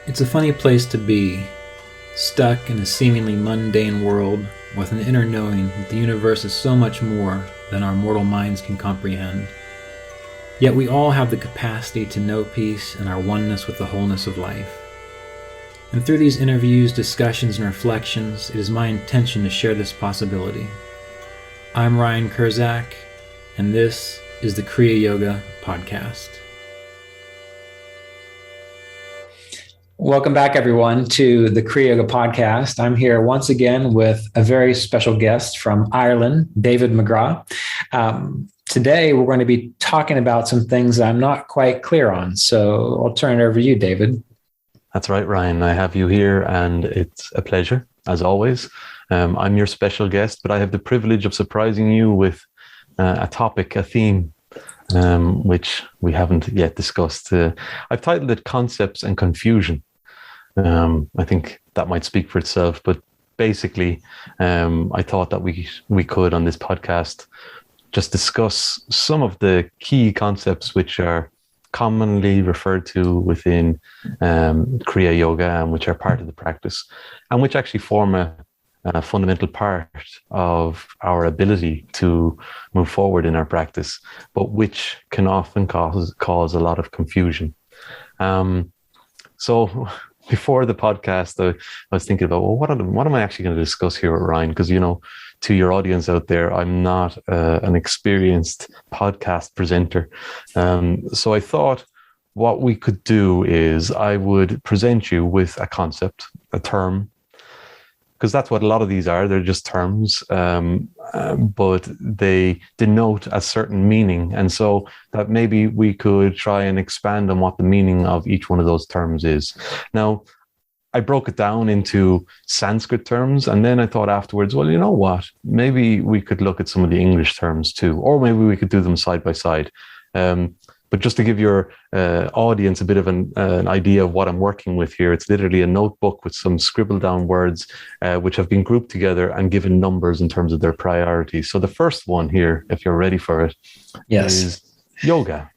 It's a funny place to be, stuck in a seemingly mundane world with an inner knowing that the universe is so much more than our mortal minds can comprehend. Yet we all have the capacity to know peace and our oneness with the wholeness of life. And through these interviews, discussions, and reflections, it is my intention to share this possibility. I'm Ryan Kurczak, and this is the Kriya Yoga Podcast. Welcome back, everyone, to the Kriya Yoga Podcast. I'm here once again with a very special guest from Ireland, David McGrath. Today, we're going to be talking about some things I'm not quite clear on. So I'll turn it over to you, David. That's right, Ryan. I have you here, and it's a pleasure, as always. I'm your special guest, but I have the privilege of surprising you with a topic, a theme, which we haven't yet discussed. I've titled it Concepts and Confusion. I think that might speak for itself, but basically, I thought that we could, on this podcast, just discuss some of the key concepts which are commonly referred to within Kriya Yoga and which are part of the practice and which actually form a fundamental part of our ability to move forward in our practice, but which can often cause a lot of confusion. So before the podcast, I was thinking about, well, what am I actually going to discuss here with Ryan? Because, to your audience out there, I'm not an experienced podcast presenter. So I thought what we could do is I would present you with a concept, a term, because that's what a lot of these are. They're just terms, but they denote a certain meaning. And so that maybe we could try and expand on what the meaning of each one of those terms is. Now, I broke it down into Sanskrit terms, and then I thought afterwards, well, you know what? Maybe we could look at some of the English terms too, or maybe we could do them side by side. But just to give your audience a bit of an idea of what I'm working with here, it's literally a notebook with some scribbled down words, which have been grouped together and given numbers in terms of their priorities. So the first one here, if you're ready for it, is yoga.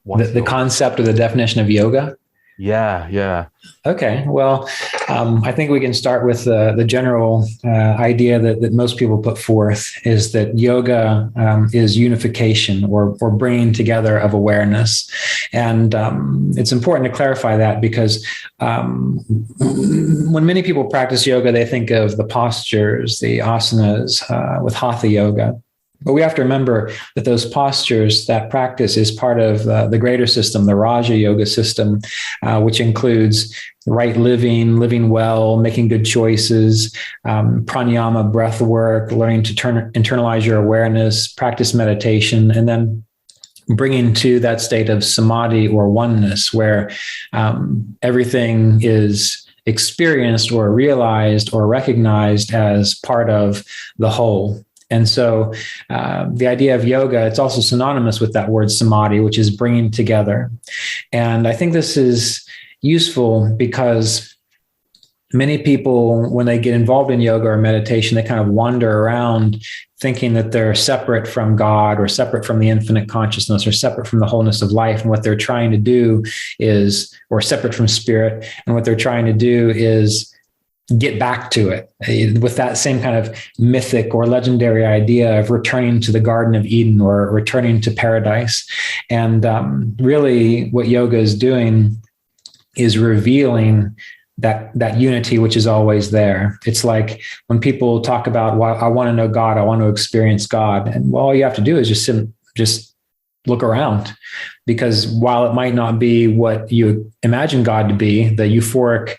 The concept or the definition of yoga? Yeah. Okay. Well, I think we can start with the general idea that most people put forth is that yoga is unification or bringing together of awareness. And it's important to clarify that because when many people practice yoga, they think of the postures, the asanas with hatha yoga. But we have to remember that those postures, that practice is part of the greater system, the Raja Yoga system, which includes right living well, making good choices, pranayama, breath work, learning to internalize your awareness, practice meditation, and then bringing to that state of samadhi or oneness where everything is experienced or realized or recognized as part of the whole. And so the idea of yoga, it's also synonymous with that word samadhi, which is bringing together. And I think this is useful because many people, when they get involved in yoga or meditation, they kind of wander around thinking that they're separate from God or separate from the infinite consciousness or separate from the wholeness of life. And what they're trying to do is, or separate from spirit. And what they're trying to do is get back to it with that same kind of mythic or legendary idea of returning to the Garden of Eden or returning to paradise. And really what yoga is doing is revealing that unity, which is always there. It's like when people talk about, well, I want to know God, I want to experience God. And all you have to do is just look around. Because while it might not be what you imagine God to be, the euphoric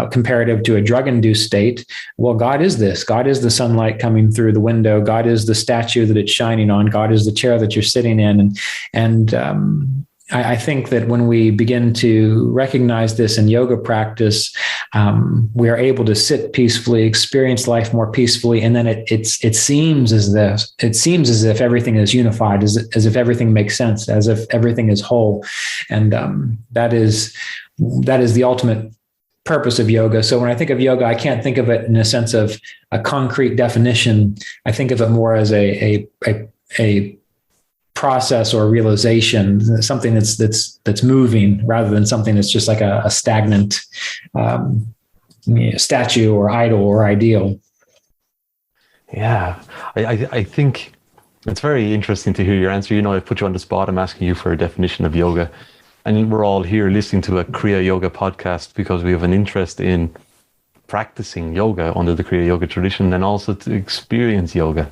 comparative to a drug-induced state, well, God is this. God is the sunlight coming through the window. God is the statue that it's shining on. God is the chair that you're sitting in. And I think that when we begin to recognize this in yoga practice, we are able to sit peacefully, experience life more peacefully, and then it seems as if everything is unified, as if everything makes sense, as if everything is whole, and that is the ultimate purpose of yoga. So when I think of yoga, I can't think of it in a sense of a concrete definition. I think of it more as a process or realization, something that's moving rather than something that's just like a stagnant statue or idol or ideal. Yeah, I think it's very interesting to hear your answer. I put you on the spot. I'm asking you for a definition of yoga. And we're all here listening to a Kriya Yoga podcast because we have an interest in practicing yoga under the Kriya Yoga tradition and also to experience yoga.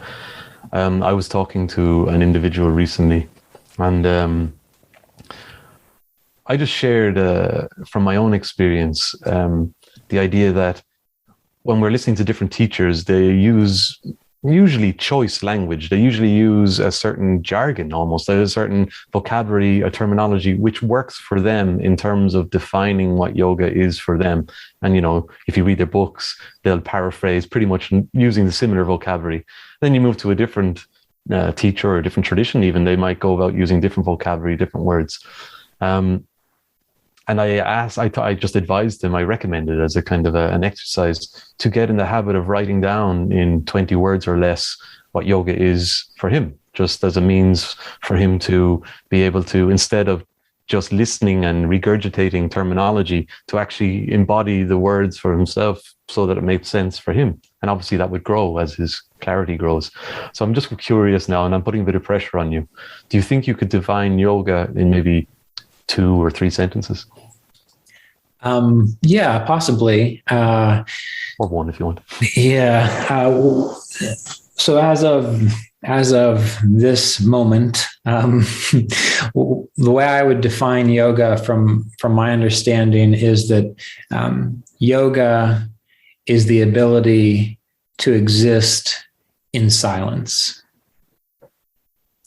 I was talking to an individual recently, and I just shared from my own experience the idea that when we're listening to different teachers, they use usually choice language. They usually use a certain jargon, almost a certain vocabulary, a terminology, which works for them in terms of defining what yoga is for them. And, if you read their books, they'll paraphrase pretty much using the similar vocabulary. Then you move to a different teacher or a different tradition, even they might go about using different vocabulary, different words. And I just advised him, I recommended as a kind of an exercise to get in the habit of writing down in 20 words or less what yoga is for him, just as a means for him to be able to, instead of just listening and regurgitating terminology, to actually embody the words for himself so that it makes sense for him. And obviously that would grow as his clarity grows. So I'm just curious now, and I'm putting a bit of pressure on you. Do you think you could define yoga in maybe 2 or 3 sentences? Yeah, possibly. Or 1 if you want. Yeah. So as of this moment, the way I would define yoga from my understanding is that yoga is the ability to exist in silence.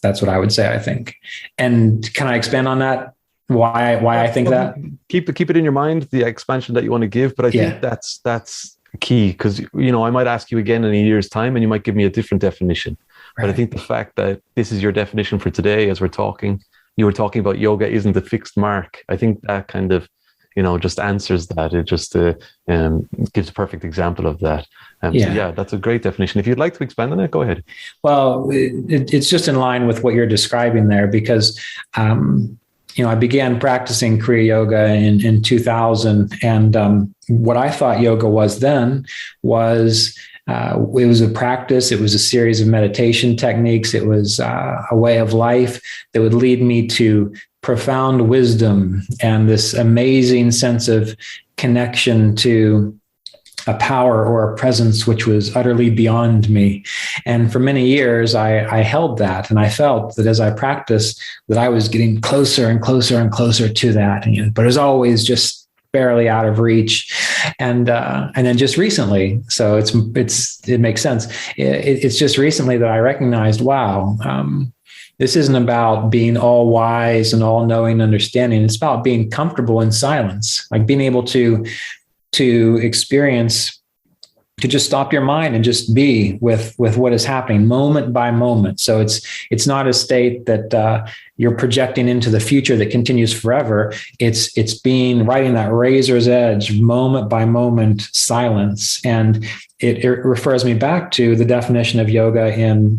That's what I would say, I think. And can I expand on that? Why I think that? Keep it in your mind, the expansion that you want to give, but I think that's key, because I might ask you again in a year's time and you might give me a different definition. Right. But I think the fact that this is your definition for today, as we're talking, you were talking about yoga isn't a fixed mark. I think that kind of just answers that. It just gives a perfect example of that. So that's a great definition. If you'd like to expand on it, go ahead. Well, it's just in line with what you're describing there, because I began practicing Kriya Yoga in 2000. And what I thought yoga was then was, it was a practice. It was a series of meditation techniques. It was a way of life that would lead me to profound wisdom and this amazing sense of connection to a power or a presence which was utterly beyond me. And for many years, I held that, and I felt that as I practiced, that I was getting closer and closer and closer to that. But it was always just barely out of reach. And then just recently, so it makes sense. It's just recently that I recognized, wow, this isn't about being all wise and all knowing, understanding. It's about being comfortable in silence, like being able to experience, to just stop your mind and just be with what is happening moment by moment. So it's not a state that you're projecting into the future that continues forever. It's being right in that razor's edge, moment by moment silence. And it refers me back to the definition of yoga in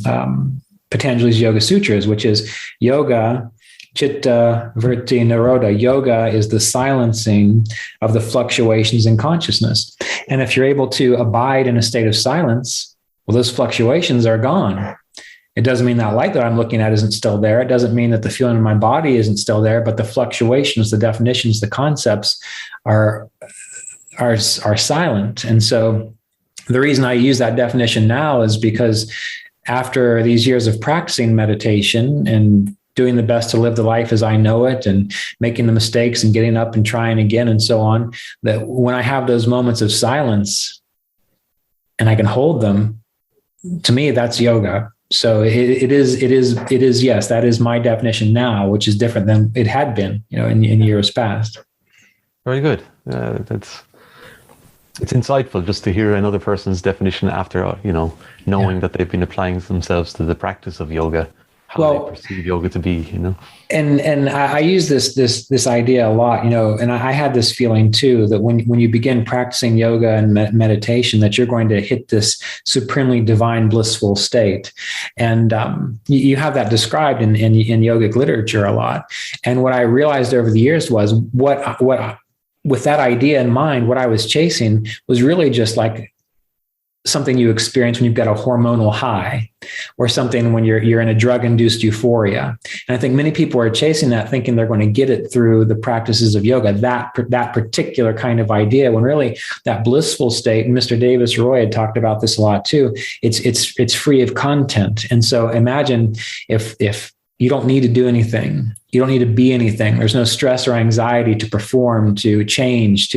Patanjali's Yoga Sutras, which is yoga, Chitta Vritti Nirodha. Yoga is the silencing of the fluctuations in consciousness. And if you're able to abide in a state of silence, well, those fluctuations are gone. It doesn't mean that light that I'm looking at isn't still there. It doesn't mean that the feeling in my body isn't still there, but the fluctuations, the definitions, the concepts are silent. And so the reason I use that definition now is because after these years of practicing meditation and doing the best to live the life as I know it and making the mistakes and getting up and trying again and so on, that when I have those moments of silence and I can hold them, to me, that's yoga. So it is, yes, that is my definition now, which is different than it had been, in years past. Very good. It's insightful just to hear another person's definition after, knowing that they've been applying themselves to the practice of yoga. how they perceive yoga to be, And I use this idea a lot, and I had this feeling too, that when you begin practicing yoga and meditation, that you're going to hit this supremely divine, blissful state. And you have that described in yogic literature a lot. And what I realized over the years was with that idea in mind, what I was chasing was really just like something you experience when you've got a hormonal high, or something when you're in a drug-induced euphoria. And I think many people are chasing that, thinking they're going to get it through the practices of yoga, that particular kind of idea, when really that blissful state, and Mr. Davis, Roy had talked about this a lot too, it's free of content. And so imagine if you don't need to do anything. You don't need to be anything. There's no stress or anxiety to perform, to change,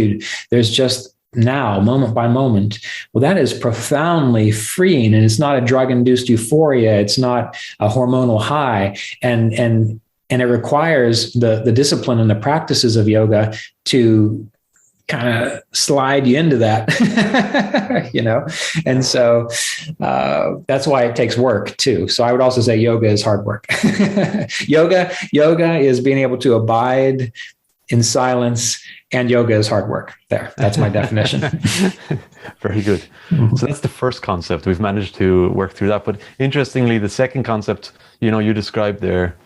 there's just now, moment by moment. Well, that is profoundly freeing, and it's not a drug-induced euphoria. It's not a hormonal high, and it requires the discipline and the practices of yoga to kind of slide you into that, And so that's why it takes work too. So I would also say yoga is hard work. Yoga is being able to abide in silence, and yoga is hard work. That's my definition. Very good. Mm-hmm. So that's the first concept. We've managed to work through that. But interestingly, the second concept, you described there,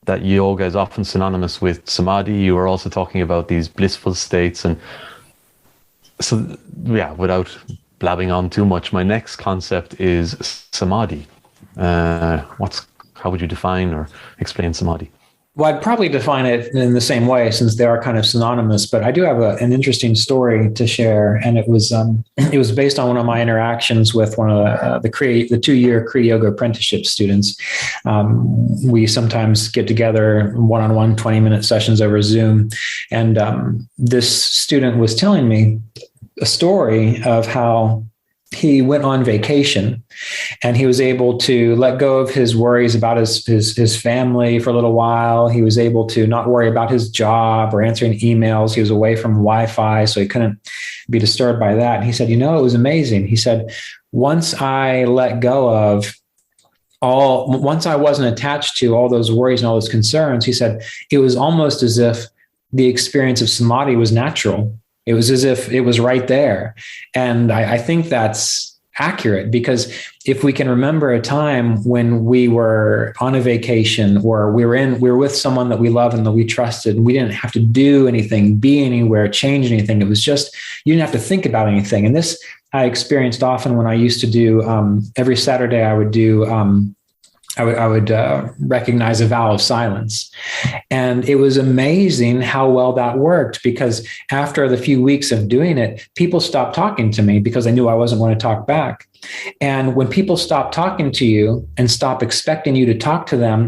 that yoga is often synonymous with samadhi. You were also talking about these blissful states. And so, without blabbing on too much, my next concept is samadhi. How would you define or explain samadhi? Well, I'd probably define it in the same way, since they are kind of synonymous, but I do have an interesting story to share. And it was based on one of my interactions with one of the 2-year Kriya Yoga apprenticeship students. We sometimes get together one-on-one 20-minute sessions over Zoom. And this student was telling me a story of how he went on vacation, and he was able to let go of his worries about his family for a little while. He was able to not worry about his job or answering emails. He was away from Wi-Fi, so he couldn't be disturbed by that. And he said, it was amazing. He said, once I let go of once I wasn't attached to all those worries and all those concerns, he said, it was almost as if the experience of samadhi was natural. It was as if it was right there. And I think that's accurate, because if we can remember a time when we were on a vacation, or we were with someone that we love and that we trusted, and we didn't have to do anything, be anywhere, change anything. It was just, you didn't have to think about anything. And this I experienced often when I used to do, every Saturday I would do, I would recognize a vow of silence. And it was amazing how well that worked, because after the few weeks of doing it, people stopped talking to me because they knew I wasn't going to talk back. And when people stop talking to you and stop expecting you to talk to them,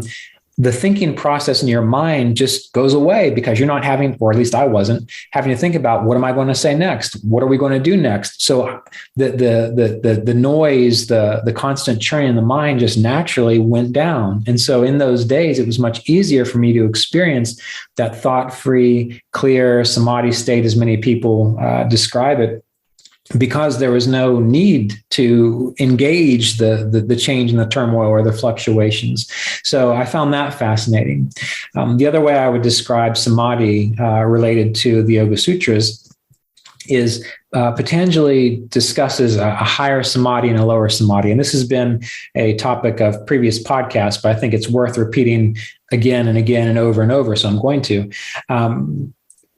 the thinking process in your mind just goes away, because you're not having, or at least I wasn't having to think about, what am I going to say next? What are we going to do next? So the noise, the constant churning in the mind just naturally went down. And so in those days, it was much easier for me to experience that thought-free, clear samadhi state, as many people describe it, because there was no need to engage the change in the turmoil or the fluctuations. So I found that fascinating. The other way I would describe samadhi related to the Yoga Sutras is Patanjali discusses a higher samadhi and a lower samadhi. And this has been a topic of previous podcasts, but I think it's worth repeating again and again and over, so I'm going to.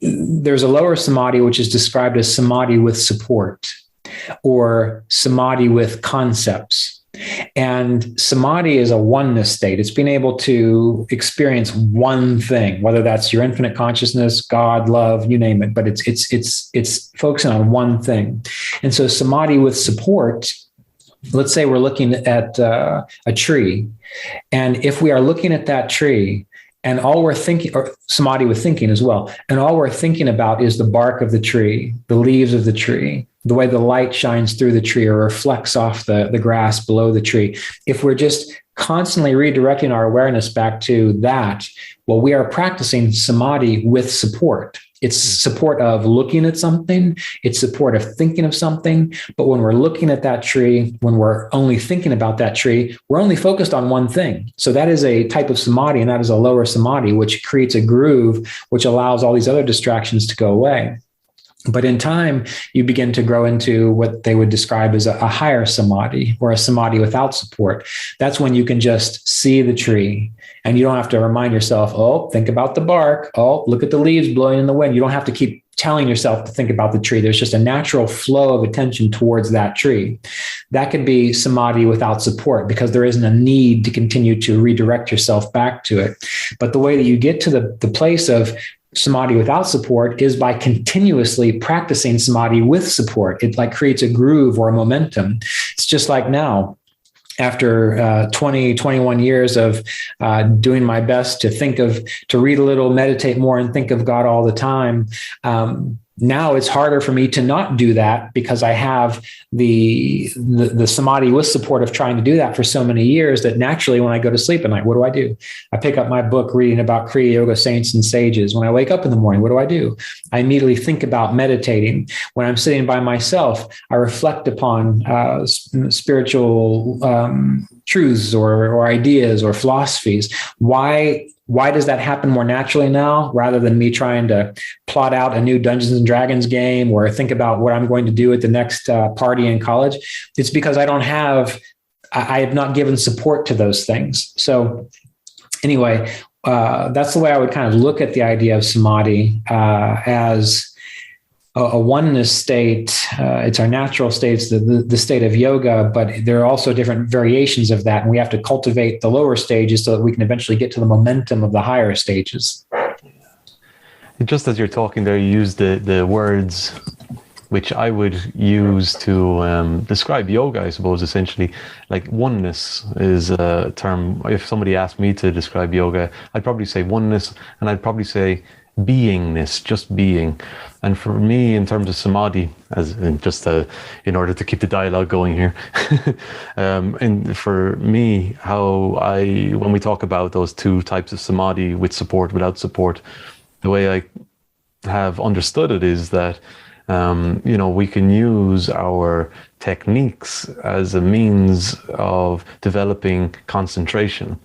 There's a lower samadhi, which is described as samadhi with support, or samadhi with concepts. And samadhi is a oneness state. It's being able to experience one thing, whether that's your infinite consciousness, God, love, you name it, but it's focusing on one thing. And so samadhi with support, let's say we're looking at a tree. And if we are looking at that tree, and all we're thinking, or samadhi with thinking as well, and all we're thinking about is the bark of the tree, the leaves of the tree, the way the light shines through the tree or reflects off the grass below the tree. If we're just constantly redirecting our awareness back to that, well, we are practicing samadhi with support. It's support of looking at something. It's support of thinking of something. But when we're looking at that tree, when we're only thinking about that tree, we're only focused on one thing. So that is a type of samadhi, and that is a lower samadhi, which creates a groove, which allows all these other distractions to go away. But in time, you begin to grow into what they would describe as a higher samadhi, or a samadhi without support. That's when you can just see the tree, and you don't have to remind yourself, oh, think about the bark. Oh, look at the leaves blowing in the wind. You don't have to keep telling yourself to think about the tree. There's just a natural flow of attention towards that tree. That could be samadhi without support, because there isn't a need to continue to redirect yourself back to it. But the way that you get to the place of samadhi without support is by continuously practicing samadhi with support. It like creates a groove or a momentum. It's just like now, after 21 years of doing my best to read a little, meditate more, and think of God all the time. Now it's harder for me to not do that, because I have the samadhi with support of trying to do that for so many years, that naturally when I go to sleep at night, what do? I pick up my book reading about Kriya Yoga saints and sages. When I wake up in the morning, what do? I immediately think about meditating. When I'm sitting by myself, I reflect upon spiritual truths or ideas or philosophies. Why does that happen more naturally now, rather than me trying to plot out a new Dungeons and Dragons game or think about what I'm going to do at the next party in college? It's because I have not given support to those things. So anyway, that's the way I would kind of look at the idea of samadhi, as a oneness state. It's our natural states, the state of yoga, but there are also different variations of that. And we have to cultivate the lower stages so that we can eventually get to the momentum of the higher stages. Just as you're talking there, you use the words which I would use to describe yoga, I suppose, essentially. Like oneness is a term. If somebody asked me to describe yoga, I'd probably say oneness, and I'd probably say beingness, just being. And for me, in terms of samadhi, in order to keep the dialogue going here, and for me, when we talk about those two types of samadhi, with support, without support, the way I have understood it is that we can use our techniques as a means of developing concentration.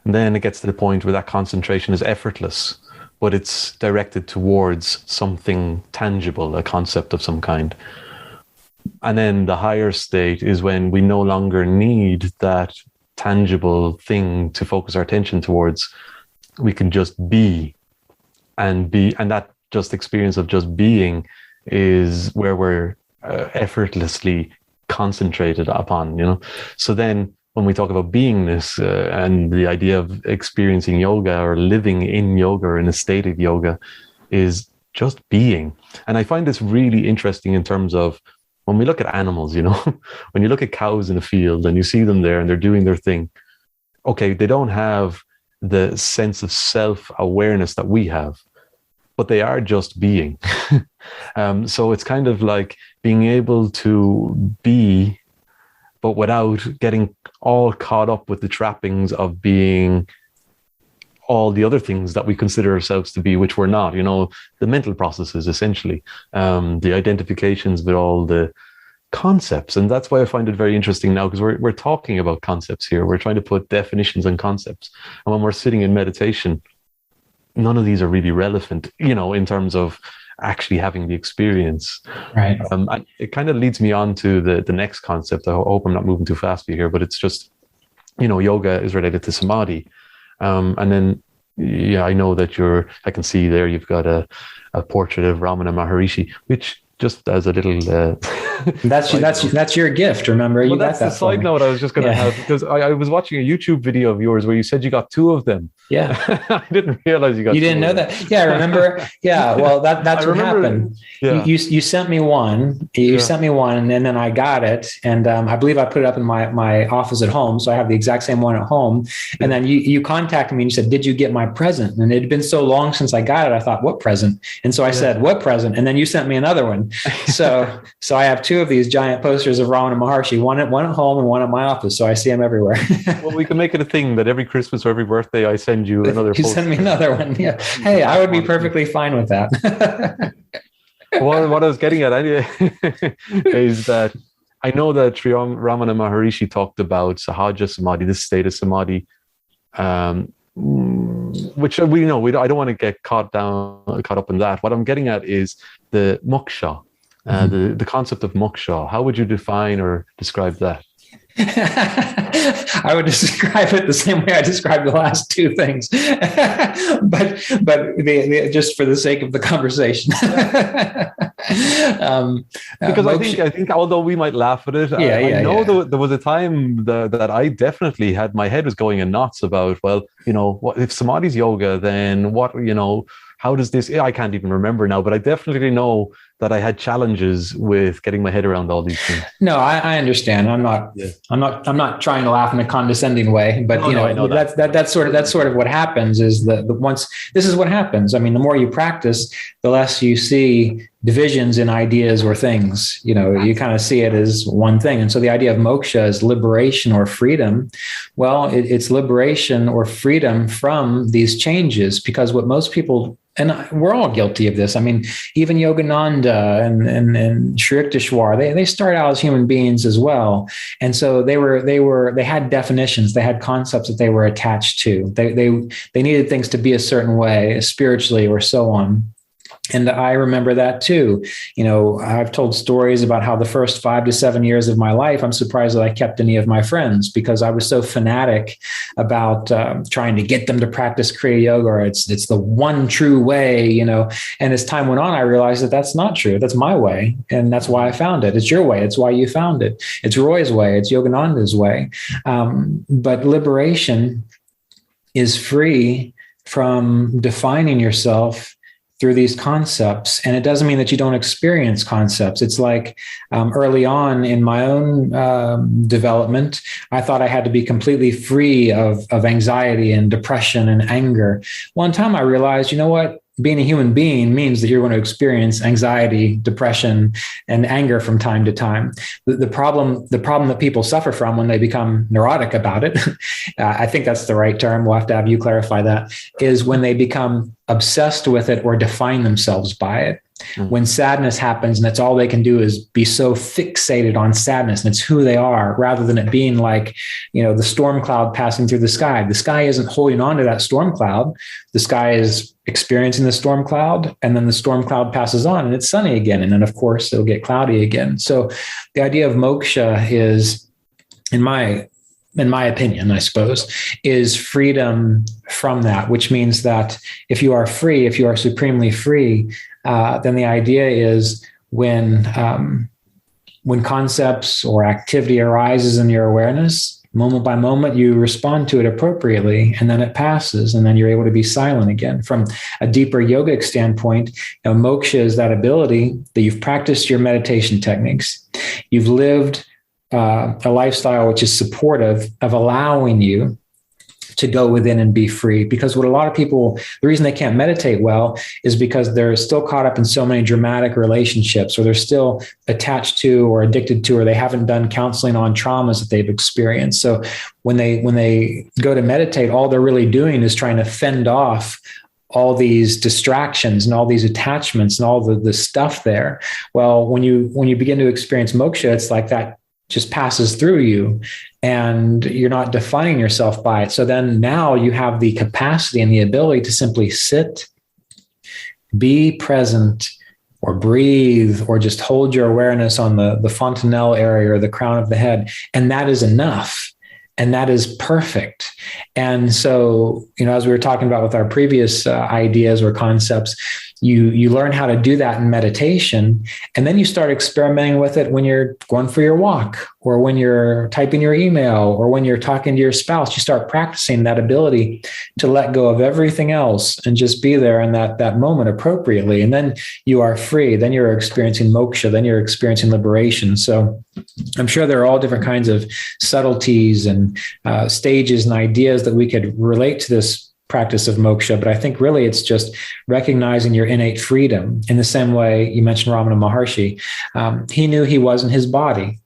And then it gets to the point where that concentration is effortless, but it's directed towards something tangible, a concept of some kind. And then the higher state is when we no longer need that tangible thing to focus our attention towards. We can just be, and that just experience of just being is where we're effortlessly concentrated upon, So then when we talk about beingness and the idea of experiencing yoga or living in yoga or in a state of yoga is just being. And I find this really interesting in terms of when we look at animals, when you look at cows in a field and you see them there and they're doing their thing, okay, they don't have the sense of self-awareness that we have, but they are just being. So it's kind of like being able to be, but without getting all caught up with the trappings of being all the other things that we consider ourselves to be, which we're not, the mental processes, essentially, the identifications with all the concepts. And that's why I find it very interesting now, because we're talking about concepts here. We're trying to put definitions on concepts. And when we're sitting in meditation, none of these are really relevant, in terms of actually having the experience. Right. It kind of leads me on to the next concept. I hope I'm not moving too fast for you here, but it's just, yoga is related to samadhi. And then, I know that I can see there you've got a portrait of Ramana Maharishi, which just as a little... that's your gift, remember? Well, that's the side note I was just going to have, because I was watching a YouTube video of yours where you said you got 2 of them. Yeah. I didn't realize you got 2 didn't know that. Yeah, I remember. Yeah, well, that's what happened. Yeah. You sent me one. You sent me one, and then I got it. And I believe I put it up in my office at home. So I have the exact same one at home. And then you contacted me and you said, did you get my present? And it had been so long since I got it. I thought, what present? And so I said, what present? And then you sent me another one. soon. So I have two of these giant posters of Ramana Maharshi, one at home and one at my office. So I see them everywhere. Well, we can make it a thing that every Christmas or every birthday I send you another poster. Send me another one. Yeah. Hey, I would be perfectly fine with that. What I was getting at anyway is that I know that Ramana Maharishi talked about Sahaja Samadhi, this state of Samadhi, which we know, I don't want to get caught up in that. What I'm getting at is the moksha, the concept of moksha. How would you define or describe that? I would describe it the same way I described the last two things, but just for the sake of the conversation. Because I think although we might laugh at it, I know there was a time that I definitely had, my head was going in knots about, well, what if Samadhi's yoga, then what, how does this, I can't even remember now, but I definitely know that I had challenges with getting my head around all these things. No, I understand. I'm not trying to laugh in a condescending way, but I know that's sort of what happens is this is what happens. I mean, the more you practice, the less you see divisions in ideas or things. You kind of see it as one thing. And so the idea of moksha is liberation or freedom. Well, it's liberation or freedom from these changes, because what most people, and we're all guilty of this. I mean, even Yogananda and Sri Ishvara, they start out as human beings as well. And so they had definitions, they had concepts that they were attached to. They needed things to be a certain way, spiritually or so on. And I remember that too. I've told stories about how the first 5 to 7 years of my life, I'm surprised that I kept any of my friends, because I was so fanatic about trying to get them to practice Kriya Yoga, or it's the one true way, And as time went on, I realized that that's not true. That's my way. And that's why I found it. It's your way. It's why you found it. It's Roy's way. It's Yogananda's way. But liberation is free from defining yourself through these concepts. And it doesn't mean that you don't experience concepts. It's like early on in my own development, I thought I had to be completely free of anxiety and depression and anger. One time I realized, what? Being a human being means that you're going to experience anxiety, depression, and anger from time to time. The problem that people suffer from when they become neurotic about it, I think that's the right term, we'll have to have you clarify that, is when they become obsessed with it or define themselves by it. When sadness happens and that's all they can do is be so fixated on sadness and it's who they are, rather than it being like, the storm cloud passing through the sky. The sky isn't holding on to that storm cloud. The sky is experiencing the storm cloud, and then the storm cloud passes on and it's sunny again. And then of course it'll get cloudy again. So the idea of moksha is, in my opinion, I suppose, is freedom from that, which means that if you are free, if you are supremely free, then the idea is when concepts or activity arises in your awareness, moment by moment, you respond to it appropriately, and then it passes, and then you're able to be silent again. From a deeper yogic standpoint, moksha is that ability that you've practiced your meditation techniques, you've lived a lifestyle which is supportive of allowing you to go within and be free. Because what a lot of people, the reason they can't meditate well is because they're still caught up in so many dramatic relationships, or they're still attached to or addicted to, or they haven't done counseling on traumas that they've experienced. So when they go to meditate, all they're really doing is trying to fend off all these distractions and all these attachments and all the stuff there. Well, when you begin to experience moksha, it's like that just passes through you and you're not defining yourself by it. So then now you have the capacity and the ability to simply sit, be present, or breathe, or just hold your awareness on the fontanelle area or the crown of the head. And that is enough. And that is perfect. And so, as we were talking about with our previous ideas or concepts, you learn how to do that in meditation, and then you start experimenting with it when you're going for your walk, or when you're typing your email, or when you're talking to your spouse. You start practicing that ability to let go of everything else and just be there in that moment appropriately. And then you are free. Then you're experiencing moksha. Then you're experiencing liberation. So I'm sure there are all different kinds of subtleties and stages and ideas that we could relate to this practice of moksha, but I think really it's just recognizing your innate freedom in the same way you mentioned Ramana Maharshi. He knew he wasn't his body.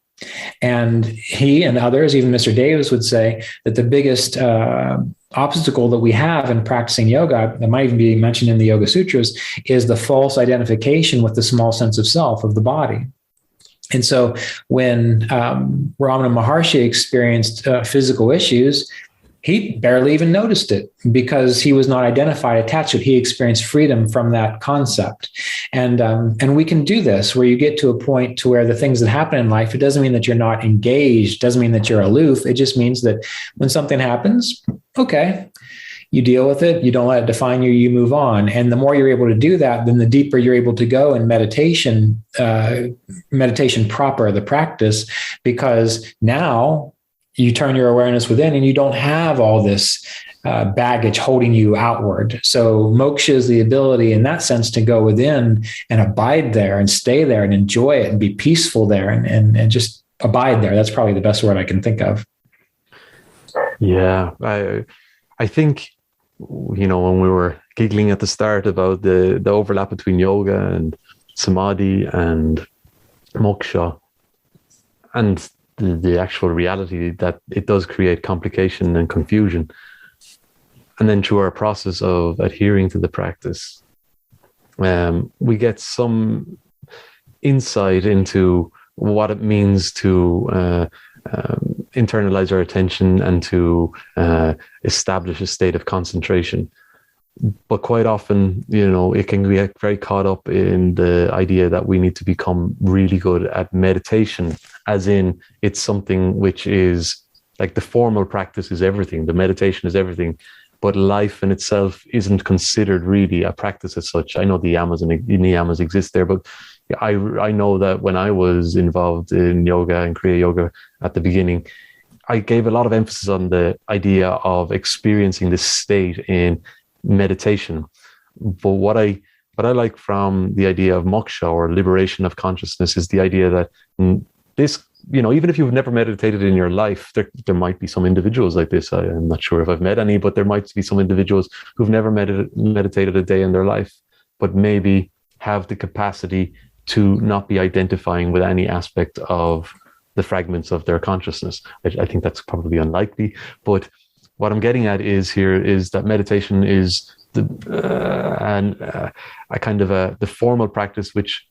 And he and others, even Mr. Davis, would say that the biggest obstacle that we have in practicing yoga, that might even be mentioned in the Yoga Sutras, is the false identification with the small sense of self, of the body. And so when Ramana Maharshi experienced physical issues, he barely even noticed it because he was not identified, attached to it. He experienced freedom from that concept. And we can do this where you get to a point to where the things that happen in life, it doesn't mean that you're not engaged, doesn't mean that you're aloof. It just means that when something happens, okay, you deal with it, you don't let it define you, you move on. And the more you're able to do that, then the deeper you're able to go in meditation, meditation proper, the practice, because now you turn your awareness within and you don't have all this baggage holding you outward. So moksha is the ability in that sense to go within and abide there and stay there and enjoy it and be peaceful there and just abide there. That's probably the best word I can think of. Yeah, I think, you know, when we were giggling at the start about the overlap between yoga and samadhi and moksha, and the actual reality that it does create complication and confusion. And then through our process of adhering to the practice, we get some insight into what it means to internalize our attention and to establish a state of concentration. But quite often, you know, it can get very caught up in the idea that we need to become really good at meditation, as in it's something which is like the formal practice is everything, the meditation is everything, but life in itself isn't considered really a practice as such. I know the yamas and niyamas exist there, but I know that when I was involved in yoga and Kriya Yoga at the beginning, I gave a lot of emphasis on the idea of experiencing this state in meditation. But what I like from the idea of moksha or liberation of consciousness is the idea that this, you know, even if you've never meditated in your life, there might be some individuals like this. I'm not sure if I've met any, but there might be some individuals who've never meditated a day in their life, but maybe have the capacity to not be identifying with any aspect of the fragments of their consciousness. I think that's probably unlikely, but what I'm getting at is that meditation is the formal practice which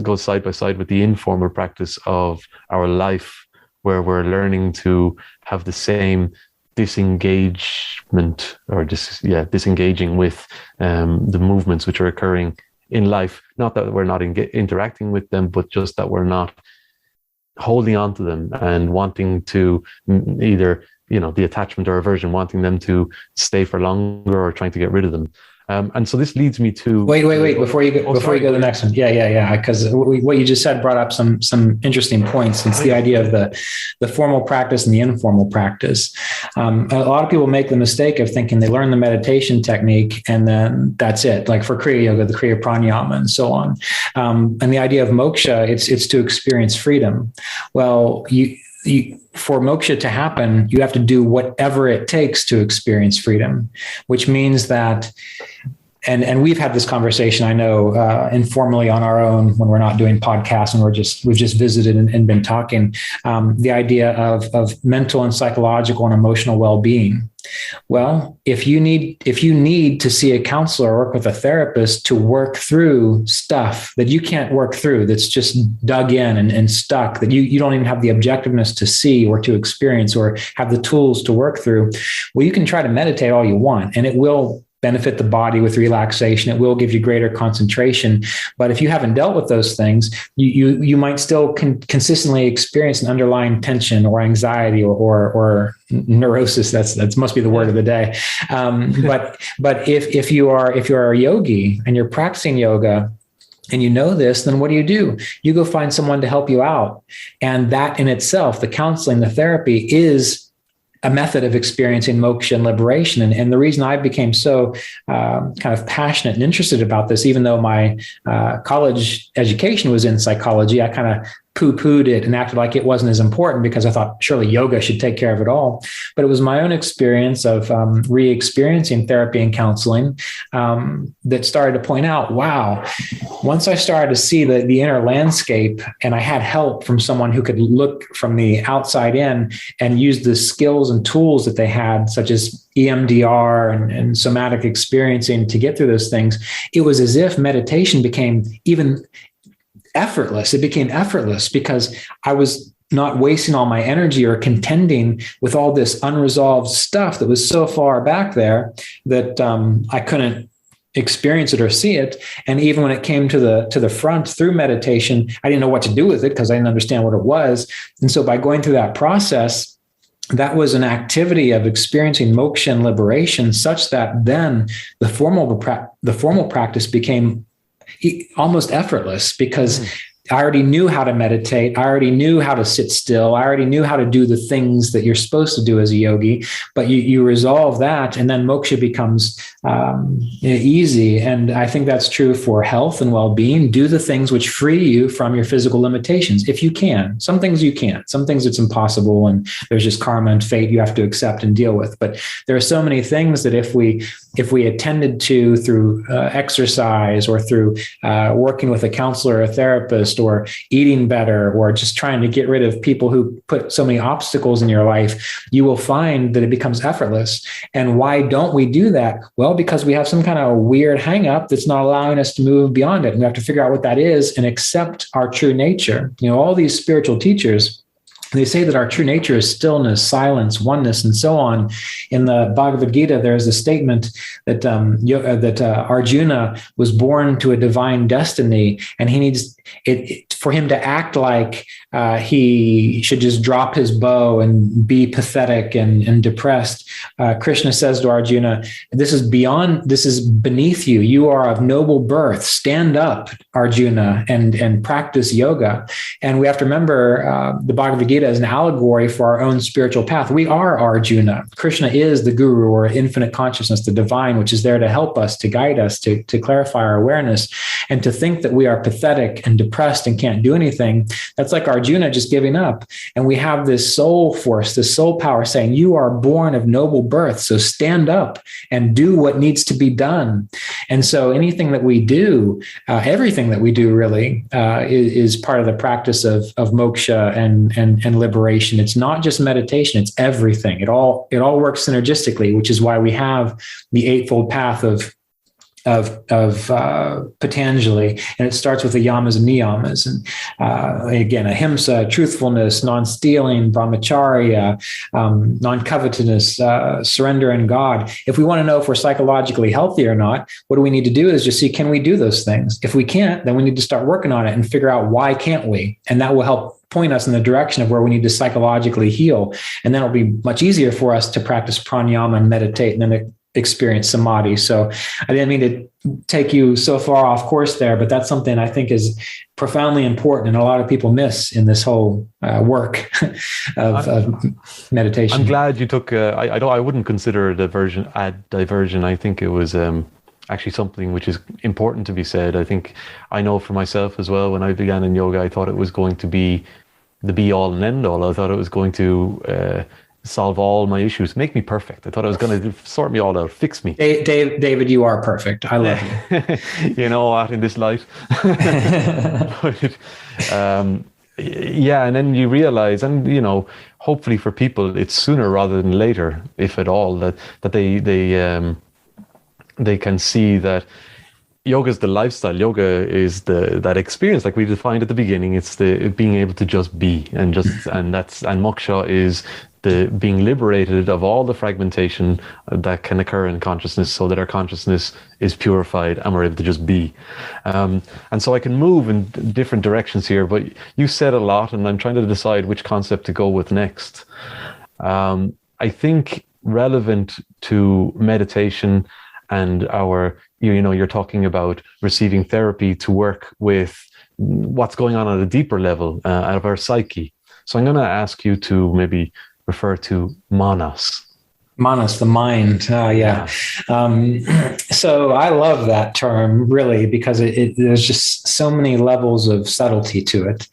goes side by side with the informal practice of our life, where we're learning to have the same disengagement or disengaging with the movements which are occurring in life. Not that we're not interacting with them, but just that we're not holding on to them and wanting to either, you know, the attachment or aversion, wanting them to stay for longer or trying to get rid of them. And so this leads me to wait before you go to the next one. Yeah. Because what you just said brought up some interesting points. It's the idea of the formal practice and the informal practice. A lot of people make the mistake of thinking they learn the meditation technique and then that's it. Like for Kriya Yoga, the Kriya Pranayama and so on. And the idea of moksha, it's to experience freedom. Well, for moksha to happen, you have to do whatever it takes to experience freedom, which means that, and we've had this conversation, I know, informally on our own when we're not doing podcasts and we've just visited and been talking, the idea of mental and psychological and emotional well-being. Well, if you need to see a counselor or work with a therapist to work through stuff that you can't work through, that's just dug in and stuck, that you don't even have the objectiveness to see or to experience or have the tools to work through, well, you can try to meditate all you want and it will benefit the body with relaxation. It will give you greater concentration. But if you haven't dealt with those things, you might still consistently experience an underlying tension or anxiety or neurosis. That must be the word of the day. But if you are a yogi and you're practicing yoga, and you know this, then what do? You go find someone to help you out. And that in itself, the counseling, the therapy is a method of experiencing moksha and liberation. And the reason I became so kind of passionate and interested about this, even though my college education was in psychology, I kind of poo-pooed it and acted like it wasn't as important because I thought surely yoga should take care of it all. But it was my own experience of re-experiencing therapy and counseling that started to point out, wow, once I started to see the inner landscape and I had help from someone who could look from the outside in and use the skills and tools that they had, such as EMDR and somatic experiencing to get through those things, it was as if meditation became even effortless. It became effortless because I was not wasting all my energy or contending with all this unresolved stuff that was so far back there that I couldn't experience it or see it. And even when it came to the front through meditation, I didn't know what to do with it because I didn't understand what it was. And so by going through that process, that was an activity of experiencing moksha and liberation, such that then the formal practice became almost effortless because I already knew how to meditate. I already knew how to sit still. I already knew how to do the things that you're supposed to do as a yogi, but you resolve that and then moksha becomes easy. And I think that's true for health and well-being. Do the things which free you from your physical limitations. If you can, some things you can't, some things it's impossible. And there's just karma and fate you have to accept and deal with. But there are so many things that if we attended to through exercise or through working with a counselor or a therapist or eating better or just trying to get rid of people who put so many obstacles in your life, you will find that it becomes effortless. And why don't we do that? Well, because we have some kind of weird hang up that's not allowing us to move beyond it. And we have to figure out what that is and accept our true nature. All these spiritual teachers, they say that our true nature is stillness, silence, oneness, and so on. In the Bhagavad Gita, there's a statement that Arjuna was born to a divine destiny, and he needs it for him to act like he should just drop his bow and be pathetic and depressed. Krishna says to Arjuna, this is beneath you. You are of noble birth. Stand up, Arjuna, and practice yoga. And we have to remember the Bhagavad Gita is an allegory for our own spiritual path. We are Arjuna. Krishna is the guru or infinite consciousness, the divine, which is there to help us, to guide us, to clarify our awareness. And to think that we are pathetic and depressed and can't do anything, that's like Arjuna just giving up. And we have this soul force, this soul power saying, you are born of noble birth, so stand up and do what needs to be done. And so anything that we do, everything that we do really is part of the practice of moksha and liberation. It's not just meditation, it's everything. It all works synergistically, which is why we have the Eightfold Path of Patanjali, and it starts with the yamas and niyamas, and again, ahimsa, truthfulness, non-stealing, brahmacharya, non-covetousness, surrender in God. If we want to know if we're psychologically healthy or not, what we need to do is just see, can we do those things? If we can't, then we need to start working on it and figure out why can't we, and that will help point us in the direction of where we need to psychologically heal. And then it'll be much easier for us to practice pranayama and meditate and then experience samadhi. So I didn't mean to take you so far off course there, but that's something I think is profoundly important and a lot of people miss in this whole work of meditation. I'm glad you took, I wouldn't consider a diversion. I think it was actually something which is important to be said. I think I know for myself as well, when I began in yoga, I thought it was going to be the be all and end all. I thought it was going to solve all my issues, make me perfect. I thought it was going to sort me all out, fix me. David, you are perfect. I love you. You know what, in this life. But, yeah, and then you realize, and hopefully for people, it's sooner rather than later, if at all, that they can see that yoga is the lifestyle. Yoga is that experience, like we defined at the beginning. It's the being able to just be, and moksha is the being liberated of all the fragmentation that can occur in consciousness, so that our consciousness is purified and we're able to just be. And so I can move in different directions here, but you said a lot, and I'm trying to decide which concept to go with next. I think relevant to meditation and you're talking about receiving therapy to work with what's going on at a deeper level of our psyche. So I'm going to ask you to maybe refer to manas. Manas, the mind. Yeah. So I love that term really, because there's just so many levels of subtlety to it.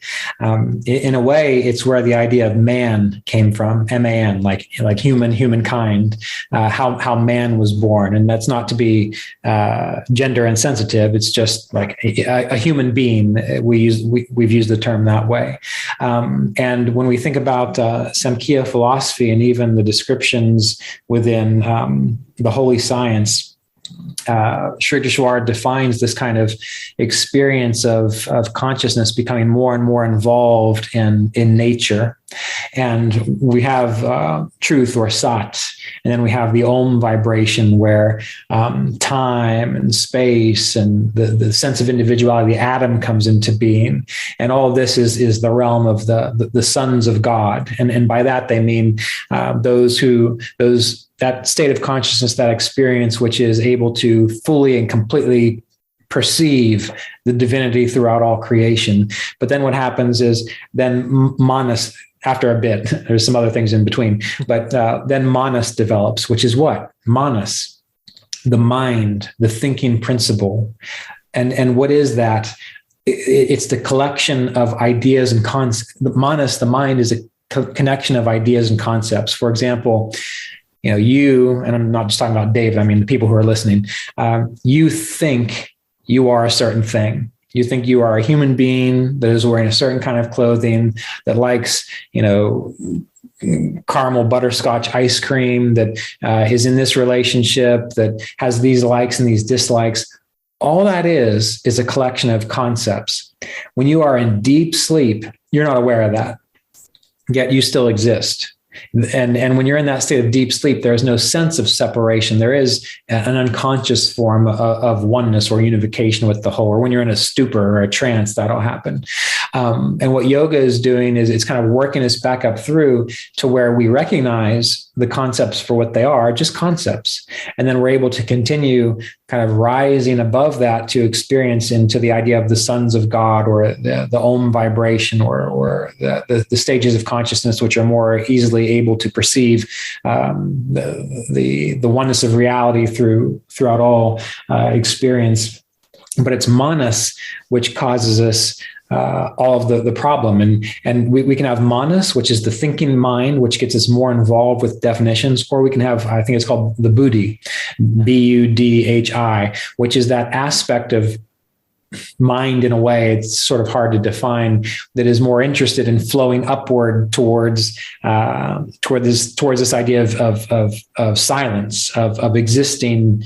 In a way, it's where the idea of man came from, M-A-N, like humankind, how man was born. And that's not to be gender insensitive. It's just like a human being. We've used the term that way. And when we think about Samkhya philosophy and even the descriptions within the holy science, Sri Ishvara defines this kind of experience of consciousness becoming more and more involved in nature. And we have truth or sat, and then we have the om vibration where time and space and the sense of individuality, the atom, comes into being. And all of this is the realm of the sons of God. And by that, they mean that state of consciousness, that experience, which is able to fully and completely perceive the divinity throughout all creation. But then what happens is then manas, after a bit, there's some other things in between, but then manas develops, which is what? Manas, the mind, the thinking principle. And what is that? It's the collection of ideas and concepts. Manas, the mind, is a connection of ideas and concepts. For example, you, and I'm not just talking about David, I mean the people who are listening, you think you are a certain thing. You think you are a human being that is wearing a certain kind of clothing, that likes, caramel butterscotch ice cream, that is in this relationship, that has these likes and these dislikes. All that is a collection of concepts. When you are in deep sleep, you're not aware of that, yet you still exist. And when you're in that state of deep sleep, there is no sense of separation. There is an unconscious form of oneness or unification with the whole. Or when you're in a stupor or a trance, that'll happen. And what yoga is doing is it's kind of working us back up through to where we recognize the concepts for what they are, just concepts. And then we're able to continue kind of rising above that to experience into the idea of the sons of God, or the om vibration, or the stages of consciousness, which are more easily able to perceive the oneness of reality throughout all experience. But it's manas which causes us all of the problem. And we can have manas, which is the thinking mind, which gets us more involved with definitions, or we can have, I think it's called the buddhi, B-U-D-H-I, which is that aspect of mind, in a way, it's sort of hard to define, that is more interested in flowing upward towards this idea of silence, of existing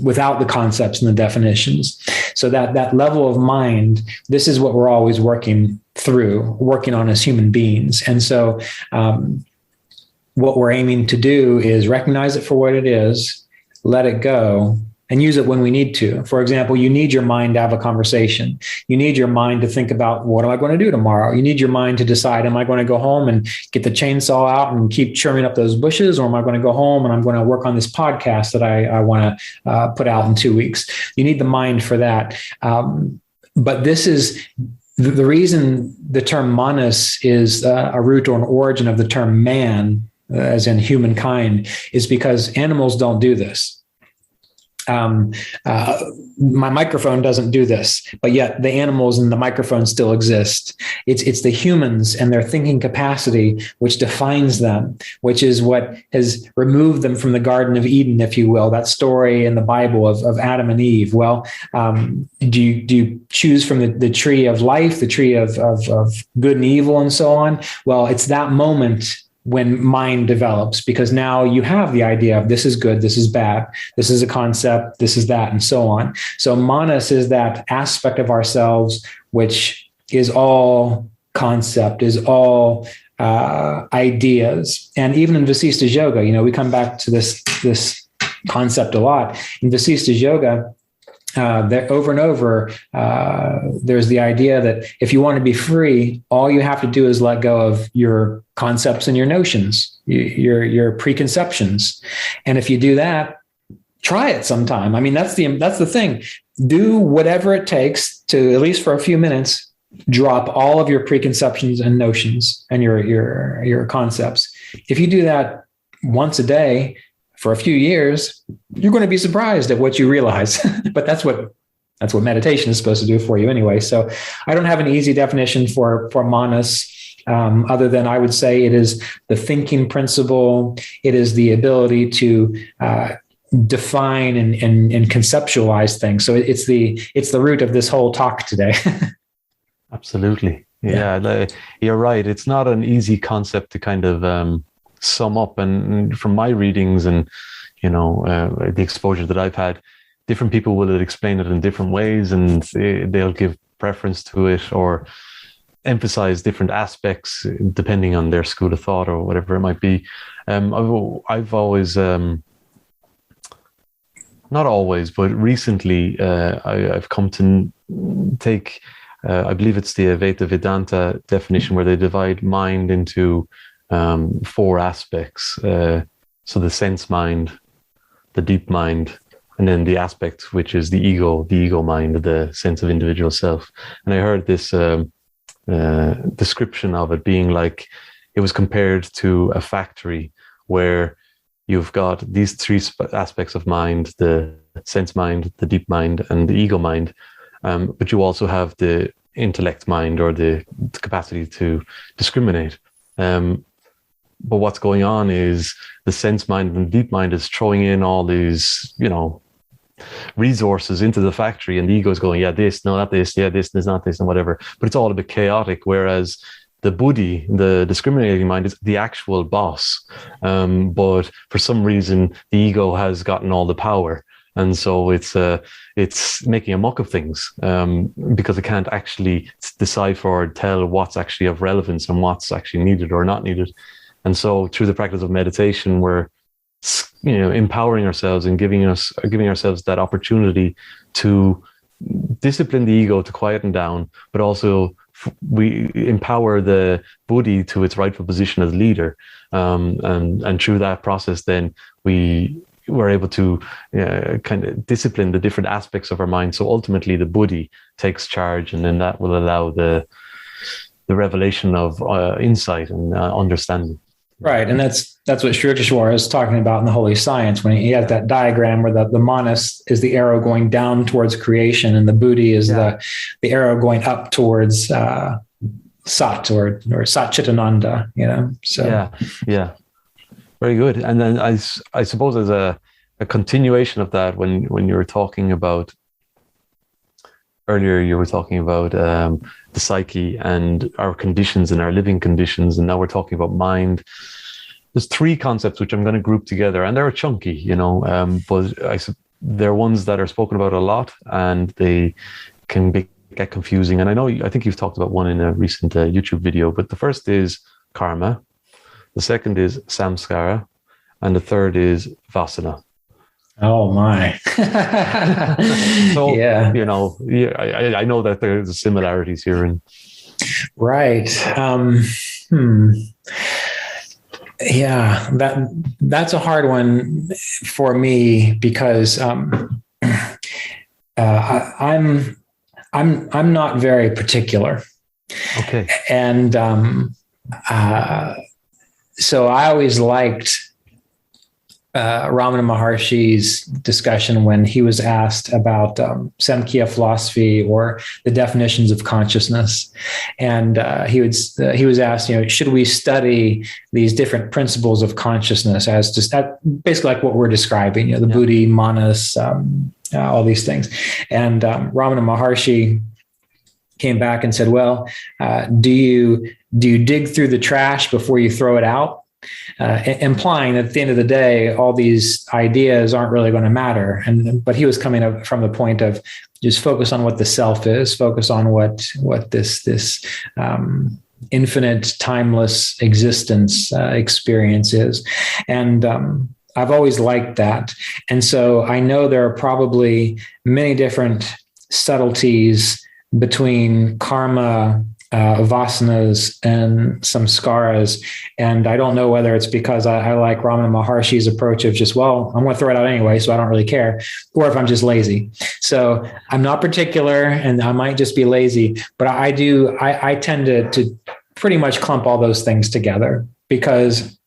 without the concepts and the definitions. So that level of mind, this is what we're always working on as human beings. And so what we're aiming to do is recognize it for what it is, let it go, and use it when we need to. For example, you need your mind to have a conversation. You need your mind to think about, what am I going to do tomorrow? You need your mind to decide, am I going to go home and get the chainsaw out and keep trimming up those bushes? Or am I going to go home and I'm going to work on this podcast that I want to put out in 2 weeks? You need the mind for that. But this is the reason the term manas is a root or an origin of the term man, as in humankind, is because animals don't do this. My microphone doesn't do this, but yet the animals and the microphone still exist. It's the humans and their thinking capacity which defines them, which is what has removed them from the Garden of Eden, if you will, that story in the Bible of Adam and Eve. Well, do you choose from the tree of life, the tree of good and evil and so on? Well, it's that moment when mind develops, because now you have the idea of this is good, this is bad, this is a concept, this is that, and so on. So manas is that aspect of ourselves which is all concept, is all ideas. And even in Vasishta's yoga, we come back to this concept a lot. In Vasishta's yoga, that over and over, there's the idea that if you want to be free, all you have to do is let go of your concepts and your notions, your preconceptions. And if you do that, try it sometime. I mean, that's the thing. Do whatever it takes to, at least for a few minutes, drop all of your preconceptions and notions and your concepts. If you do that once a day for a few years, you're going to be surprised at what you realize. But that's what meditation is supposed to do for you anyway. So I don't have an easy definition for manas, other than I would say it is the thinking principle. It is the ability to define and conceptualize things. So it's the root of this whole talk today. Absolutely. Yeah, you're right. It's not an easy concept to kind of sum up. And from my readings and, the exposure that I've had, different people will explain it in different ways, and they'll give preference to it or emphasize different aspects depending on their school of thought or whatever it might be. I've always, not always, but recently I've come to take, I believe it's the Advaita Vedanta definition, where they divide mind into 4 aspects. So the sense mind, the deep mind, and then the aspect which is the ego mind, the sense of individual self. And I heard this description of it being like, it was compared to a factory where you've got these 3 aspects of mind: the sense mind, the deep mind, and the ego mind. But you also have the intellect mind, or the capacity to discriminate. But what's going on is the sense mind and the deep mind is throwing in all these, resources into the factory, and the ego is going, yeah, this, no, not this, yeah, this, not this, and whatever. But it's all a bit chaotic. Whereas the buddhi, the discriminating mind, is the actual boss. But for some reason, the ego has gotten all the power. And so it's making a muck of things, because it can't actually decipher or tell what's actually of relevance and what's actually needed or not needed. And so through the practice of meditation, we're empowering ourselves and giving ourselves that opportunity to discipline the ego, to quieten down, but also we empower the buddhi to its rightful position as leader. And through that process, then we're able to kind of discipline the different aspects of our mind. So ultimately the buddhi takes charge, and then that will allow the revelation of insight and understanding. Right. And that's what Sri Ishvara is talking about in the Holy Science, when he has that diagram where the manas is the arrow going down towards creation, and the buddhi is the arrow going up towards Sat or Sat Chitananda, So yeah. Very good. And then I suppose as a continuation of that, when you were talking about earlier, you were talking about the psyche and our conditions and our living conditions, and now we're talking about mind. There's 3 concepts which I'm going to group together, and they're chunky, but they're ones that are spoken about a lot, and they can get confusing. And I think you've talked about one in a recent YouTube video, but the first is karma, the second is samskara, and the third is vasana. Oh my. So, I know that there's similarities here. Right. Yeah, that's a hard one for me, because I'm not very particular. Okay. And so I always liked Ramana Maharshi's discussion when he was asked about Samkhya philosophy or the definitions of consciousness, and he was asked, should we study these different principles of consciousness as just basically like what we're describing, the buddhi, manas, all these things, and Ramana Maharshi came back and said, well, do you dig through the trash before you throw it out? Implying that at the end of the day, all these ideas aren't really going to matter. But he was coming up from the point of just focus on what the self is, focus on what this infinite, timeless existence experience is. And I've always liked that. And so I know there are probably many different subtleties between karma, vasanas, and samskaras. And I don't know whether it's because I like Ramana Maharshi's approach of just, well, I'm going to throw it out anyway, so I don't really care, or if I'm just lazy. So I'm not particular, and I might just be lazy, but I tend to pretty much clump all those things together, because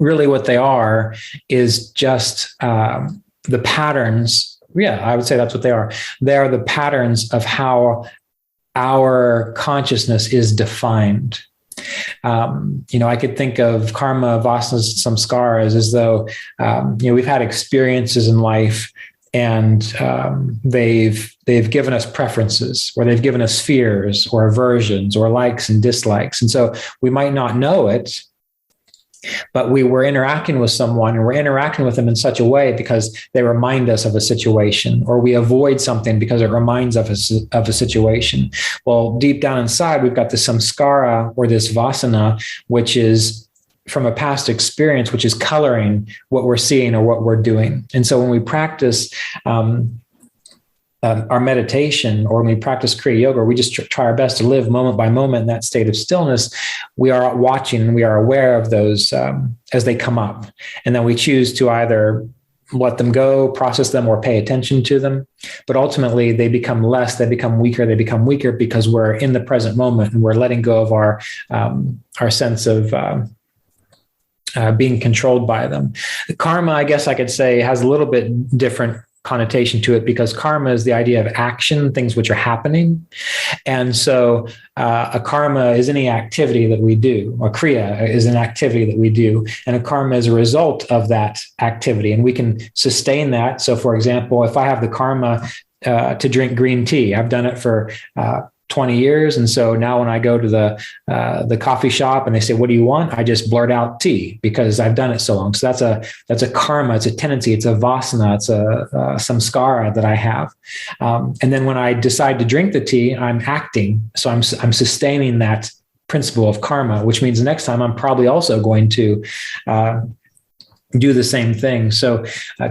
really what they are is just the patterns. Yeah, I would say that's what they are. They are the patterns of how our consciousness is defined. I could think of karma, vasanas, samskaras as though, we've had experiences in life, and they've given us preferences, or they've given us fears or aversions or likes and dislikes. And so we might not know it, but we were interacting with someone, and we're interacting with them in such a way because they remind us of a situation, or we avoid something because it reminds us of a situation. Well, deep down inside, we've got the samskara, or this vasana, which is from a past experience, which is coloring what we're seeing or what we're doing. And so when we practice our meditation, or when we practice Kriya Yoga, we just try our best to live moment by moment in that state of stillness. We are watching and we are aware of those as they come up. And then we choose to either let them go, process them, or pay attention to them. But ultimately, they become less, they become weaker because we're in the present moment, and we're letting go of our sense of being controlled by them. The karma, I guess I could say, has a little bit different connotation to it, because karma is the idea of action, things which are happening. And so a karma is any activity that we do, or kriya is an activity that we do, and a karma is a result of that activity, and we can sustain that. So for example, if I have the karma to drink green tea, I've done it for 20 years. And so now when I go to the coffee shop and they say, "What do you want?" I just blurt out tea, because I've done it so long. So that's a karma. It's a tendency. It's a vasana. It's a samskara that I have. And then when I decide to drink the tea, I'm acting. So I'm sustaining that principle of karma, which means next time I'm probably also going to do the same thing. So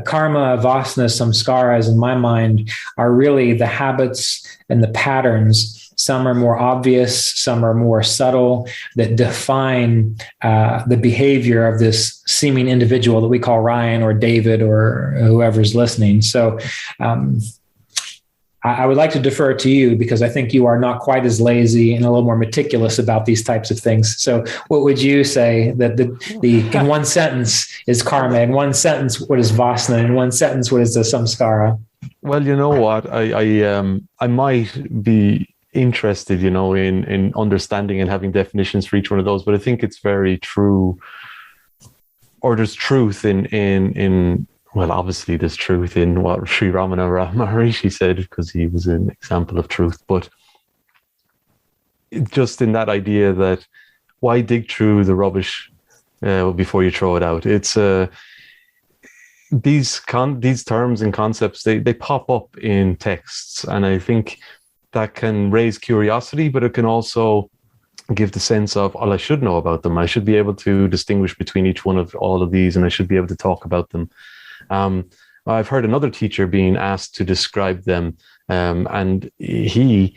karma, vasana, samskaras, in my mind, are really the habits and the patterns. Some are more obvious, some are more subtle, that define the behavior of this seeming individual that we call Ryan or David or whoever's listening. So I would like to defer to you, because I think you are not quite as lazy and a little more meticulous about these types of things. So what would you say that the in one sentence is karma, in one sentence what is vasana, in one sentence what is the samskara? Well, you know what, I might be interested, in understanding and having definitions for each one of those, but I think it's very true, or there's truth in well, obviously there's truth in what Sri Ramana Maharishi said, because he was an example of truth, but just in that idea that why dig through the rubbish before you throw it out? It's these terms and concepts, they pop up in texts, and I think that can raise curiosity, but it can also give the sense of, I should know about them. I should be able to distinguish between each one of all of these, and I should be able to talk about them. I've heard another teacher being asked to describe them, and he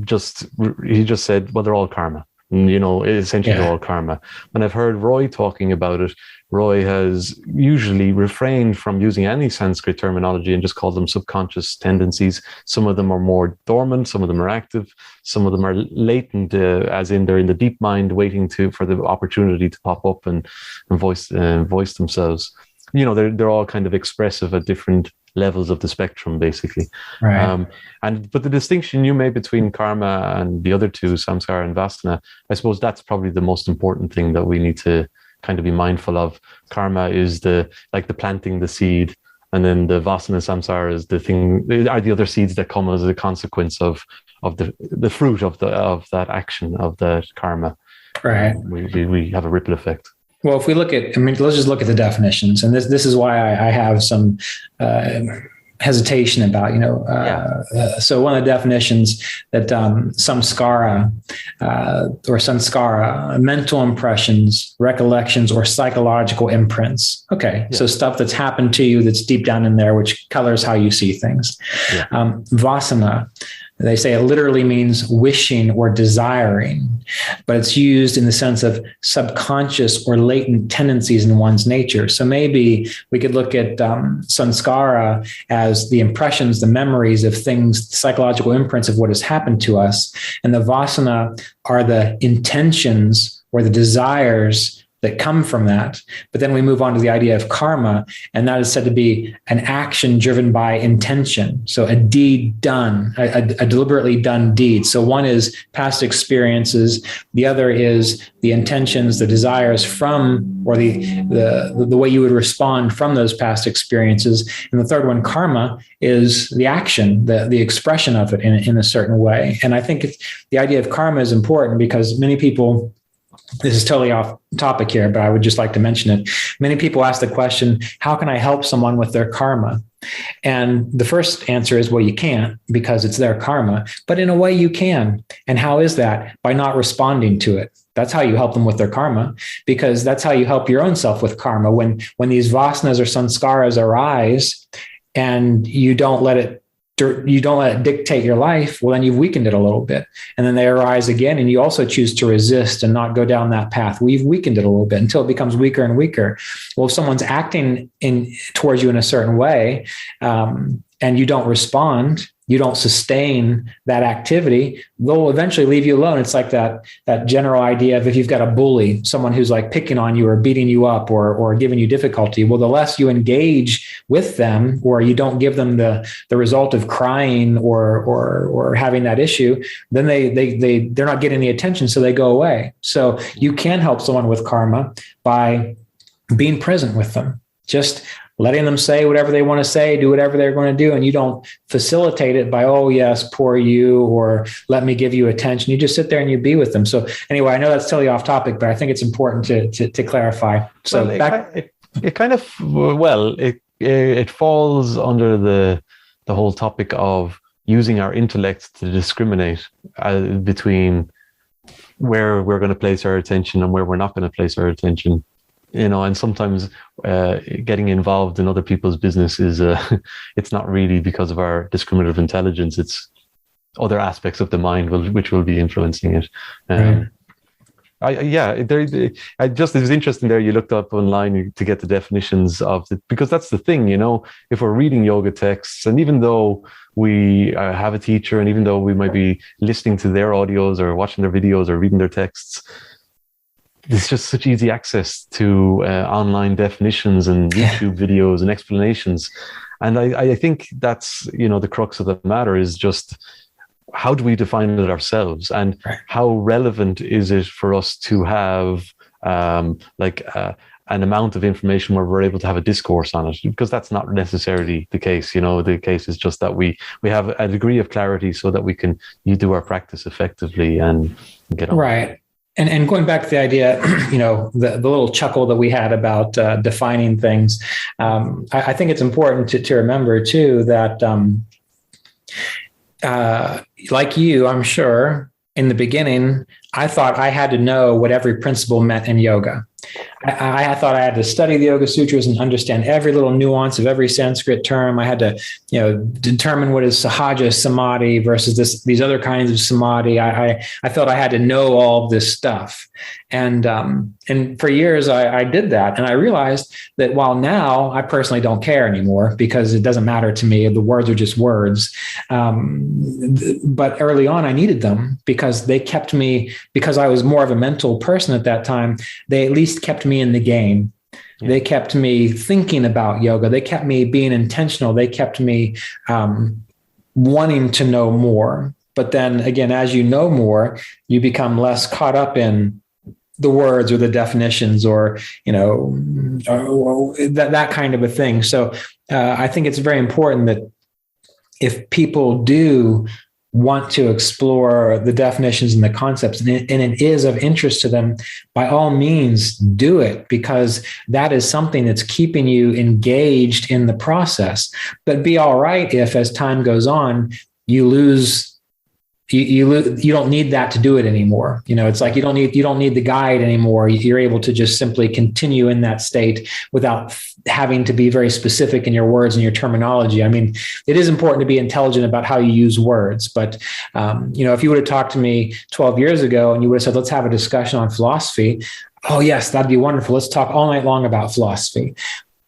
just said, well, they're all karma. Essentially they're all karma. And I've heard Roy talking about it. Roy has usually refrained from using any Sanskrit terminology and just called them subconscious tendencies. Some of them are more dormant, some of them are active, some of them are latent, as in they're in the deep mind, waiting for the opportunity to pop up and voice themselves. They're all kind of expressive at different levels of the spectrum, basically. Right. But the distinction you made between karma and the other two, samskara and vasana, I suppose that's probably the most important thing that we need to kind of be mindful of. Karma is the planting the seed, and then the vasana, samskara is are the other seeds that come as a consequence of the fruit of that action, of that karma. Right. We have a ripple effect. Well, if we look at, let's just look at the definitions. And this is why I have some hesitation about, so one of the definitions that samskara or sanskara, mental impressions, recollections, or psychological imprints. Okay. Yeah. So stuff that's happened to you that's deep down in there, which colors how you see things. Yeah. Vasana, they say it literally means wishing or desiring, but it's used in the sense of subconscious or latent tendencies in one's nature. So maybe we could look at sanskara as the impressions, the memories of things, psychological imprints of what has happened to us. And the vasana are the intentions or the desires that come from that. But then we move on to the idea of karma, and that is said to be an action driven by intention. So a deed done, a deliberately done deed. So one is past experiences. The other is the intentions, the desires from, or the way you would respond from those past experiences. And the third one, karma, is the action, the expression of it in a certain way. And I think the idea of karma is important because many people, this is totally off topic here, but I would just like to mention it. Many people ask the question, how can I help someone with their karma? And the first answer is, well, you can't, because it's their karma, but in a way you can. And how is that? By not responding to it. That's how you help them with their karma, because that's how you help your own self with karma. When these vasanas or samskaras arise and you don't let it dictate your life, well, then you've weakened it a little bit. And then they arise again, and you also choose to resist and not go down that path. We've weakened it a little bit until it becomes weaker and weaker. Well, if someone's acting towards you in a certain way, and you don't respond, you don't sustain that activity, they'll eventually leave you alone. It's like that general idea of if you've got a bully, someone who's like picking on you or beating you up or giving you difficulty, well, the less you engage with them, or you don't give them the result of crying or having that issue, then they're not getting the attention, so they go away. So you can help someone with karma by being present with them, just letting them say whatever they want to say, do whatever they're going to do. And you don't facilitate it by, oh, yes, poor you, or let me give you attention. You just sit there and you be with them. So anyway, I know that's totally off topic, but I think it's important to clarify. So it falls under the whole topic of using our intellect to discriminate between where we're going to place our attention and where we're not going to place our attention. And sometimes getting involved in other people's business is, it's not really because of our discriminative intelligence. It's other aspects of the mind which will be influencing it. Right. It was interesting there. You looked up online to get the definitions of it, because that's the thing, if we're reading yoga texts, and even though we have a teacher, and even though we might be listening to their audios or watching their videos or reading their texts, there's just such easy access to online definitions and YouTube videos and explanations. And I think that's, the crux of the matter is just, how do we define it ourselves? And how relevant is it for us to have an amount of information where we're able to have a discourse on it? Because that's not necessarily the case. The case is just that we have a degree of clarity so that we can do our practice effectively and get on. Right. And going back to the idea, the little chuckle that we had about defining things, I think it's important to remember too that, like you, I'm sure, in the beginning, I thought I had to know what every principle meant in yoga. I thought I had to study the Yoga Sutras and understand every little nuance of every Sanskrit term. I had to, determine what is sahaja samadhi versus these other kinds of samadhi. I felt I had to know all of this stuff. And for years I did that. And I realized that while now I personally don't care anymore because it doesn't matter to me, the words are just words. But early on I needed them because they kept me, because I was more of a mental person at that time, they at least kept me in the game. Yeah. They kept me thinking about yoga. They kept me being intentional. They kept me wanting to know more. But then again, as you know more, you become less caught up in the words or the definitions or that kind of a thing. So I think it's very important that if people do want to explore the definitions and the concepts, and it is of interest to them, by all means, do it, because that is something that's keeping you engaged in the process. But be all right if, as time goes on, you lose. You don't need that to do it anymore. It's like you don't need the guide anymore. You're able to just simply continue in that state without having to be very specific in your words and your terminology. I mean, it is important to be intelligent about how you use words. But, if you would have talked to me 12 years ago and you would have said, let's have a discussion on philosophy. Oh, yes, that'd be wonderful. Let's talk all night long about philosophy.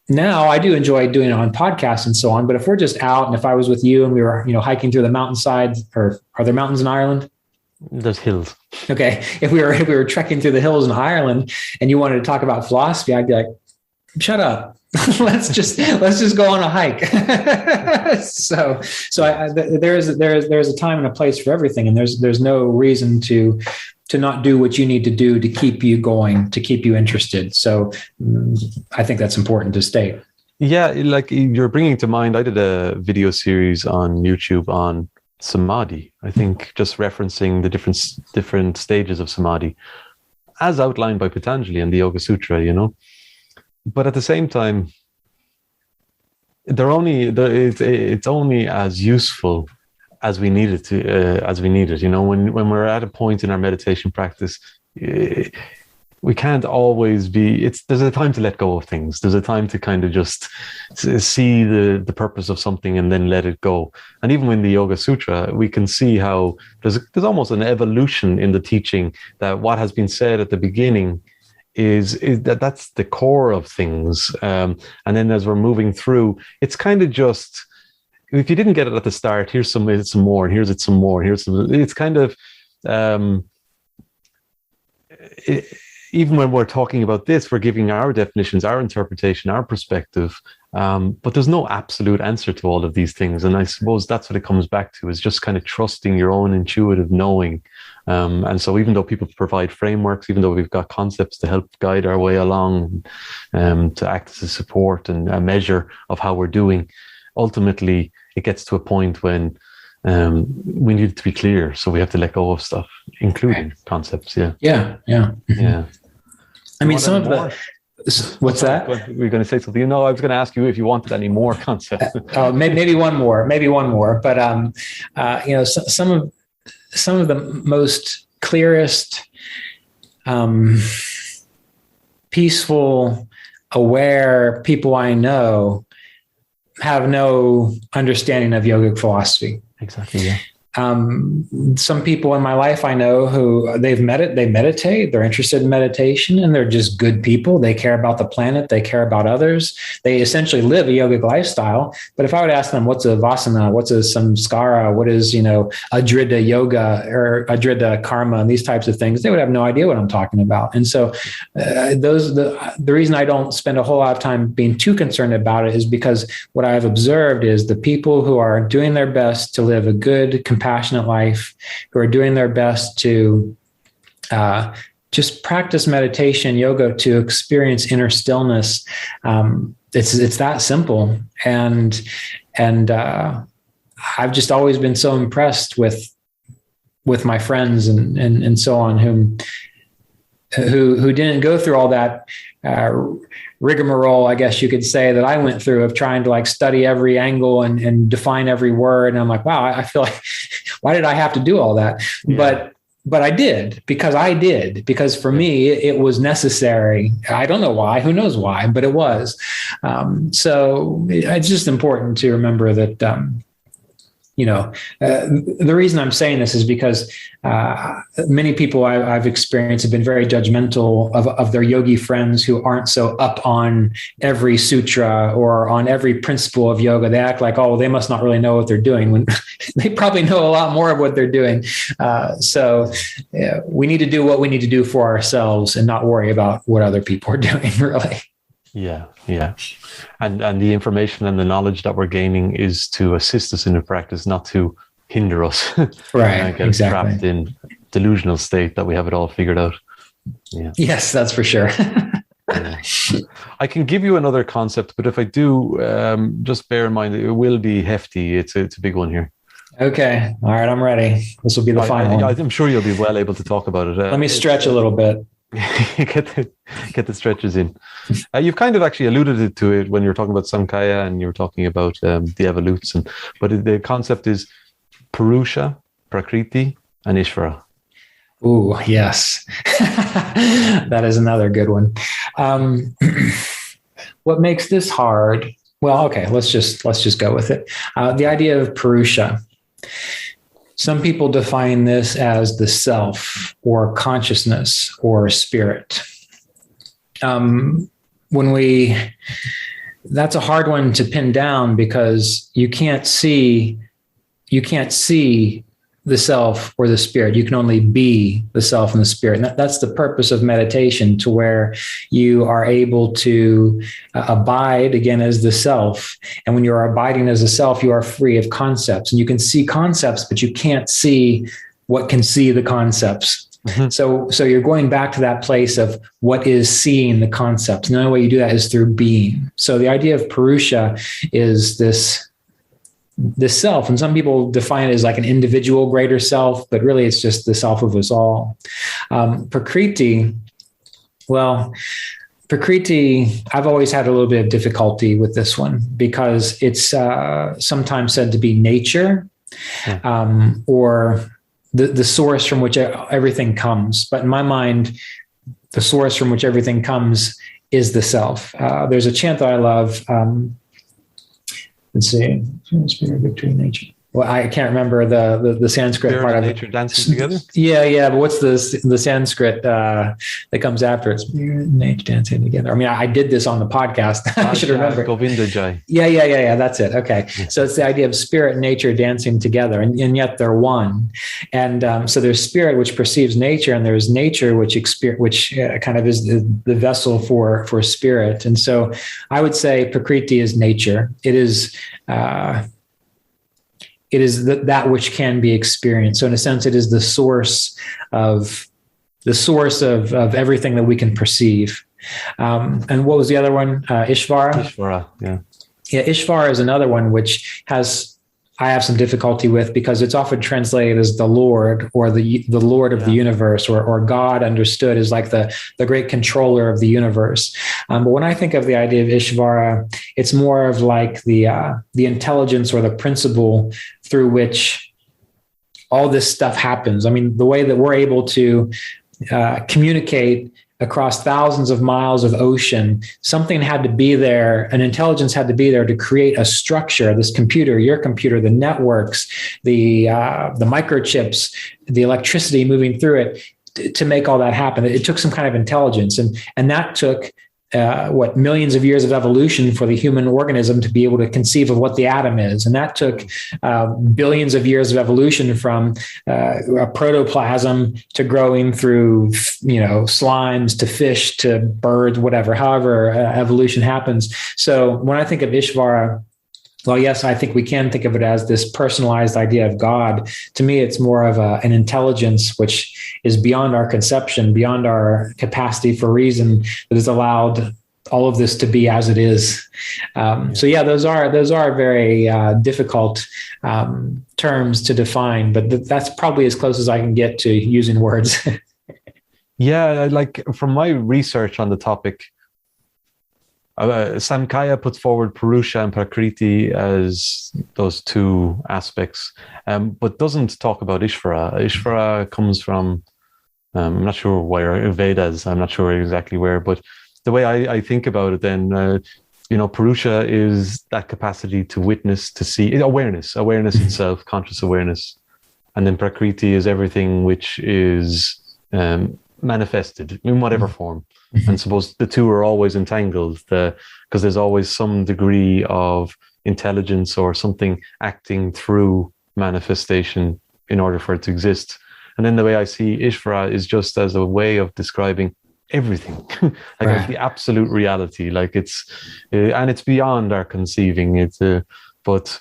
Now I do enjoy doing it on podcasts and so on, but if we're just out and if I was with you and we were, hiking through the mountainside, or are there mountains in Ireland? There's hills. Okay. If we were trekking through the hills in Ireland and you wanted to talk about philosophy, I'd be like, shut up. let's just go on a hike. There's a time and a place for everything. And there's no reason to not do what you need to do to keep you going, to keep you interested. So I think that's important to state. Yeah. Like you're bringing to mind, I did a video series on YouTube on Samadhi, I think, just referencing the different stages of Samadhi as outlined by Patanjali in the Yoga Sutra, you know. But at the same time, it's only as useful as we need it You know, when we're at a point in our meditation practice, we can't always be. There's a time to let go of things. There's a time to kind of just see the purpose of something and then let it go. And even in the Yoga Sutra, we can see how there's almost an evolution in the teaching, that what has been said at the beginning is that's the core of things. And then as we're moving through, it's kind of just, if you didn't get it at the start, here's some more, and here's some more, it's kind of, even when we're talking about this, we're giving our definitions, our interpretation, our perspective, but there's no absolute answer to all of these things. And I suppose that's what it comes back to, is just kind of trusting your own intuitive knowing. And so even though people provide frameworks, even though we've got concepts to help guide our way along, to act as a support and a measure of how we're doing, ultimately it gets to a point when we need it to be clear. So we have to let go of stuff, including concepts. Yeah. I mean, some of the, what's that? Were you going to say something? No, I was going to ask you if you wanted any more concepts. maybe one more. But you know, some of the most clearest, peaceful, aware people I know have no understanding of yogic philosophy. Exactly. Yeah. Some people in my life I know who they meditate, they're interested in meditation, and they're just good people. They care about the planet. They care about others. They essentially live a yogic lifestyle. But if I would ask them, what's a Vasana? What's a Samskara? What is, Adrida yoga or Adrida karma and these types of things? They would have no idea what I'm talking about. And so the reason I don't spend a whole lot of time being too concerned about it is because what I've observed is the people who are doing their best to live a good, compassionate life, who are doing their best to just practice meditation, yoga, to experience inner stillness. It's that simple. And I've just always been so impressed with my friends and so on, who didn't go through all that rigmarole, I guess you could say, that I went through, of trying to study every angle and define every word. And I'm like, wow, I feel like, why did I have to do all that? Yeah. But I did, because for me, it was necessary. I don't know why, who knows why, but it was. So it's just important to remember that, the reason I'm saying this is because many people I've experienced have been very judgmental of their yogi friends who aren't so up on every sutra or on every principle of yoga. They act like, oh, they must not really know what they're doing, when they probably know a lot more of what they're doing. So we need to do what we need to do for ourselves and not worry about what other people are doing, really. Yeah. And the information and the knowledge that we're gaining is to assist us in the practice, not to hinder us. Right. Get exactly. Trapped in delusional state that we have it all figured out. Yeah. Yes, that's for sure. Yeah. I can give you another concept, but if I do, just bear in mind that it will be hefty. It's a big one here. Okay. All right. I'm ready. This will be the final one. I'm sure you'll be well able to talk about it. Let me stretch a little bit. Get the stretches in. You've kind of actually alluded to it when you were talking about Samkhya and you were talking about the evolutes, but the concept is Purusha, Prakriti, and Ishvara. Ooh, yes. That is another good one. What makes this hard? Well, okay, let's just go with it. The idea of Purusha. Some people define this as the self or consciousness or spirit. That's a hard one to pin down because you can't see the self or the spirit. You can only be the self and the spirit. And that's the purpose of meditation, to where you are able to abide again as the self. And when you're abiding as a self, you are free of concepts, and you can see concepts, but you can't see what can see the concepts. Mm-hmm. So you're going back to that place of what is seeing the concepts. And the only way you do that is through being. So the idea of Purusha is this self, and some people define it as like an individual greater self, but really it's just the self of us all. Prakriti, I've always had a little bit of difficulty with this one, because it's sometimes said to be nature, or the source from which everything comes. But in my mind, the source from which everything comes is the self. There's a chant that I love. Let's see. Spirit, victory, nature. Well, I can't remember the Sanskrit Spirit part of it. Nature dancing together? Yeah. But what's the Sanskrit that comes after it? Spirit, nature dancing together. I mean, I did this on the podcast. I should remember. Govinda Jai. Yeah. That's it. Okay. Yeah. So it's the idea of spirit and nature dancing together, and yet they're one. And so there's spirit, which perceives nature, and there's nature, which kind of is the vessel for spirit. And so I would say Prakriti is nature. It is that which can be experienced. So in a sense, it is the source of everything that we can perceive. And what was the other one? Ishvara? Ishvara, yeah. Yeah, Ishvara is another one which I have some difficulty with, because it's often translated as the Lord, or the Lord of the universe, or God understood as like the great controller of the universe. But when I think of the idea of Ishvara, it's more of like the intelligence or the principle through which all this stuff happens. I mean, the way that we're able to communicate across thousands of miles of ocean, something had to be there, an intelligence had to be there to create a structure, this computer, your computer, the networks, the microchips, the electricity moving through it, to make all that happen. It took some kind of intelligence, and that took millions of years of evolution for the human organism to be able to conceive of what the atom is. And that took billions of years of evolution, from a protoplasm to growing through, slimes to fish to birds, however evolution happens. So when I think of Ishvara, well, yes, I think we can think of it as this personalized idea of God. To me, it's more of an intelligence which is beyond our conception, beyond our capacity for reason, that has allowed all of this to be as it is. So yeah, those are very difficult terms to define, but that's probably as close as I can get to using words. Yeah, like from my research on the topic, Samkhya puts forward Purusha and Prakriti as those two aspects, but doesn't talk about Ishvara. Ishvara comes from, I'm not sure where, Vedas, I'm not sure exactly where, but the way I think about it then, Purusha is that capacity to witness, to see, awareness itself, conscious awareness. And then Prakriti is everything which is manifested in whatever form. And suppose the two are always entangled, because there's always some degree of intelligence or something acting through manifestation in order for it to exist. And then the way I see Ishvara is just as a way of describing everything, like the absolute reality, like it's beyond our conceiving. But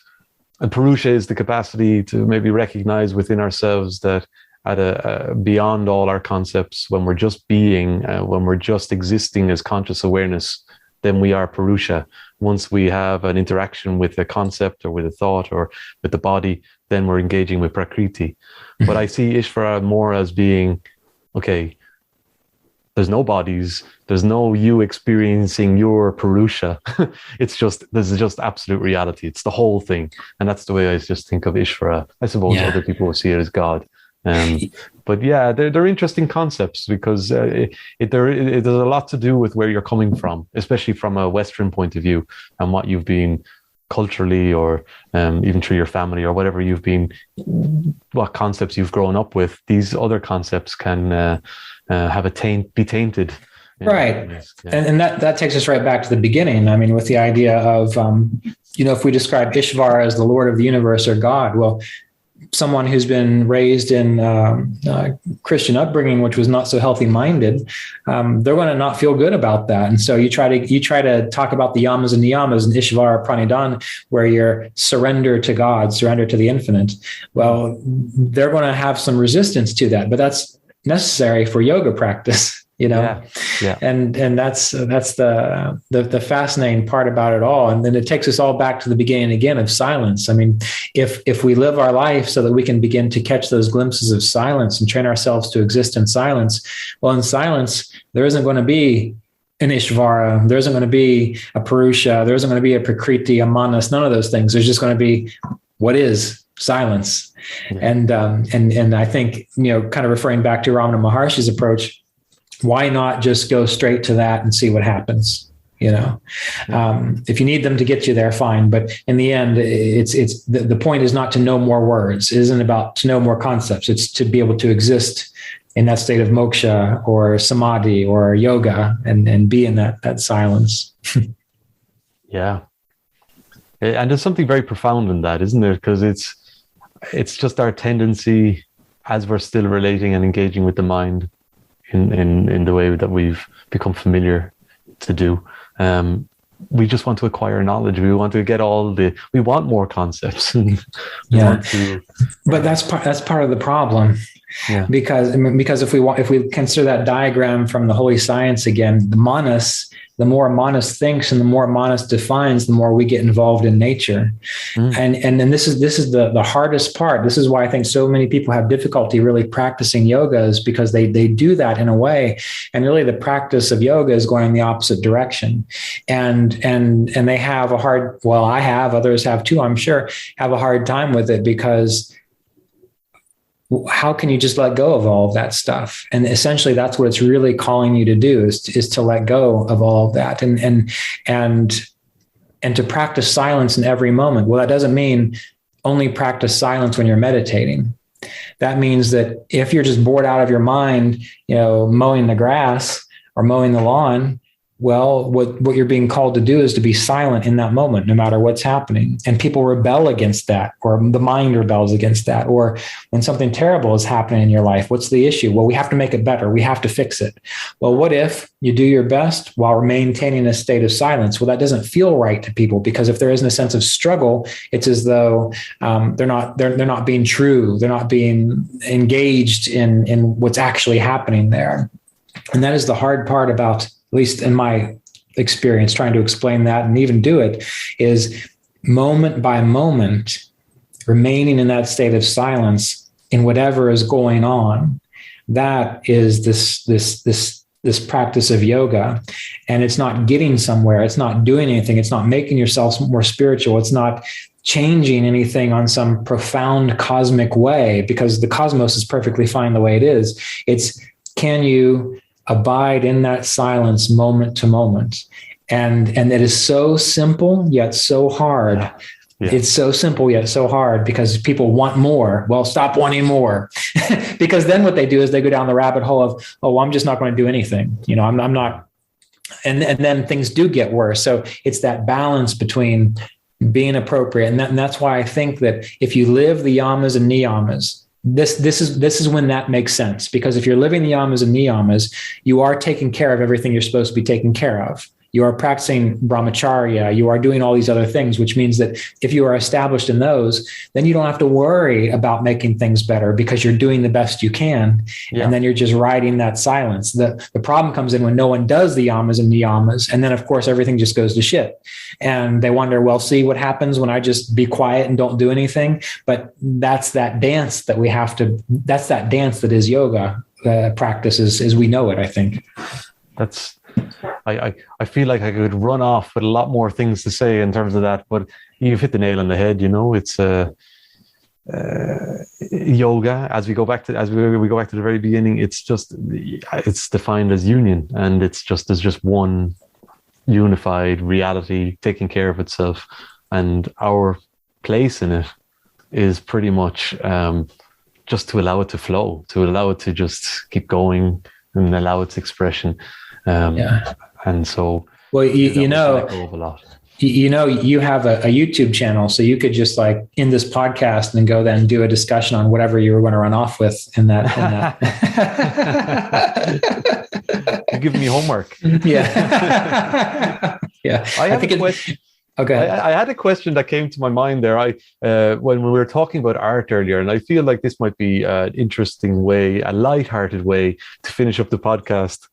Purusha is the capacity to maybe recognize within ourselves that at beyond all our concepts, when we're just being, when we're just existing as conscious awareness, then we are Purusha. Once we have an interaction with a concept or with a thought or with the body, then we're engaging with Prakriti. But I see Ishvara more as being, okay, there's no bodies, there's no you experiencing your Purusha. There's just absolute reality. It's the whole thing. And that's the way I just think of Ishvara. I suppose other people will see it as God. But yeah, they're interesting concepts, because it has a lot to do with where you're coming from, especially from a Western point of view, and what you've been culturally, or even through your family, or whatever you've been, what concepts you've grown up with. These other concepts can have be tainted. Right. And that takes us right back to the beginning. I mean, with the idea of, if we describe Ishvara as the Lord of the universe or God, well, someone who's been raised in Christian upbringing, which was not so healthy minded, they're going to not feel good about that. And so you try to talk about the yamas and niyamas and Ishvara pranidhan, where you're surrender to God, surrender to the infinite. Well, they're going to have some resistance to that, but that's necessary for yoga practice. Yeah. And that's the fascinating part about it all. And then it takes us all back to the beginning again of silence. I mean, if we live our life so that we can begin to catch those glimpses of silence and train ourselves to exist in silence, well, in silence, there isn't going to be an Ishvara, there isn't going to be a Purusha, there isn't going to be a Prakriti, a Manas, none of those things. There's just going to be what is silence. Yeah. And I think, kind of referring back to Ramana Maharshi's approach, why not just go straight to that and see what happens? If you need them to get you there, fine. But in the end, it's the point is not to know more words. It isn't about to know more concepts. It's to be able to exist in that state of moksha or samadhi or yoga and be in that silence. Yeah. And there's something very profound in that, isn't there? Because it's just our tendency, as we're still relating and engaging with the mind in the way that we've become familiar to do. We just want to acquire knowledge. We want to get we want more concepts. But that's part of the problem. Yeah. Because if we consider that diagram from the holy science again, the more Manas thinks and the more Manas defines, the more we get involved in nature. And then this is the hardest part. This is why I think so many people have difficulty really practicing yoga, is because they do that in a way. And really the practice of yoga is going in the opposite direction. And they have others have too, I'm sure, have a hard time with it, because how can you just let go of all of that stuff? And essentially that's what it's really calling you to do, is to let go of all of that and to practice silence in every moment. Well, that doesn't mean only practice silence when you're meditating. That means that if you're just bored out of your mind, mowing the grass or mowing the lawn, well, what you're being called to do is to be silent in that moment, no matter what's happening. And people rebel against that, or the mind rebels against that. Or when something terrible is happening in your life, what's the issue? Well, we have to make it better. We have to fix it. Well, what if you do your best while maintaining a state of silence? Well, that doesn't feel right to people, because if there isn't a sense of struggle, it's as though they're not being true. They're not being engaged in what's actually happening there. And that is the hard part about, at least in my experience, trying to explain that and even do it, is moment by moment, remaining in that state of silence in whatever is going on. That is this practice of yoga. And it's not getting somewhere. It's not doing anything. It's not making yourself more spiritual. It's not changing anything on some profound cosmic way, because the cosmos is perfectly fine the way it is. It's, can you abide in that silence moment to moment? And it is so simple, yet so hard. Yeah. It's so simple, yet so hard, because people want more. Well, stop wanting more. Because then what they do is they go down the rabbit hole of, oh, well, I'm just not going to do anything. I'm not. And then things do get worse. So it's that balance between being appropriate. And that's why I think that if you live the yamas and niyamas, this is when that makes sense, because if you're living the yamas and niyamas, you are taking care of everything you're supposed to be taking care of. You are practicing brahmacharya. You are doing all these other things, which means that if you are established in those, then you don't have to worry about making things better, because you're doing the best you can. Yeah. And then you're just riding that silence. The problem comes in when no one does the yamas and niyamas. And then, of course, everything just goes to shit. And they wonder, well, see what happens when I just be quiet and don't do anything. But that's that dance that we have to, that's that dance that is yoga practice as we know it, I think. I feel like I could run off with a lot more things to say in terms of that, but you've hit the nail on the head. It's yoga. As we go back to the very beginning, it's defined as union, and there's just one unified reality taking care of itself, and our place in it is pretty much just to allow it to flow, to allow it to just keep going and allow its expression. And so, well, let go of a lot. You have a YouTube channel, so you could just like end this podcast and then go then do a discussion on whatever you were going to run off with in that. You're giving me homework. Yeah. Yeah. I have a question. Okay. I had a question that came to my mind there. When we were talking about art earlier, and I feel like this might be an interesting way, a light-hearted way to finish up the podcast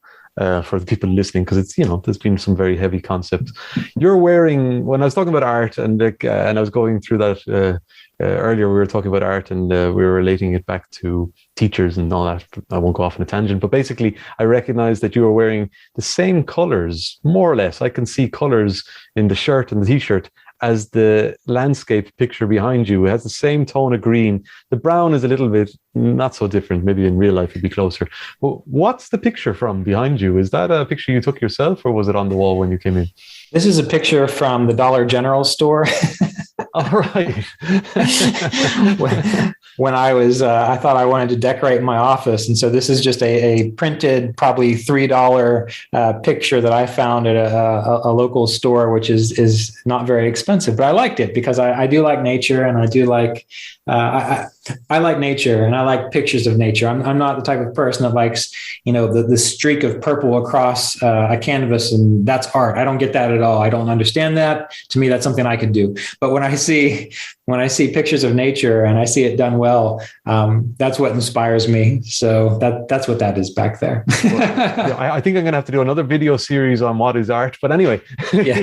for the people listening, because it's, there's been some very heavy concepts. You're wearing, when I was talking about art, and I was going through that earlier, we were talking about art, and we were relating it back to teachers and all that. I won't go off on a tangent, but basically I recognized that you were wearing the same colors, more or less. I can see colors in the shirt and the t-shirt as the landscape picture behind you. It has the same tone of green. The brown is a little bit not so different. Maybe in real life it'd be closer. But what's the picture from behind you? Is that a picture you took yourself, or was it on the wall when you came in? This is a picture from the Dollar General store. All right. when I was, I thought I wanted to decorate my office. And so this is just a printed, probably $3 picture that I found at a local store, which is not very expensive, but I liked it because I do like nature, and I do like, I like nature, and I like pictures of nature. I'm not the type of person that likes, the streak of purple across a canvas, and that's art. I don't get that at all. I don't understand that. To me, that's something I could do. But when I see pictures of nature and I see it done well, that's what inspires me. So that's what that is back there. Well, I think I'm going to have to do another video series on what is art. But anyway, yeah.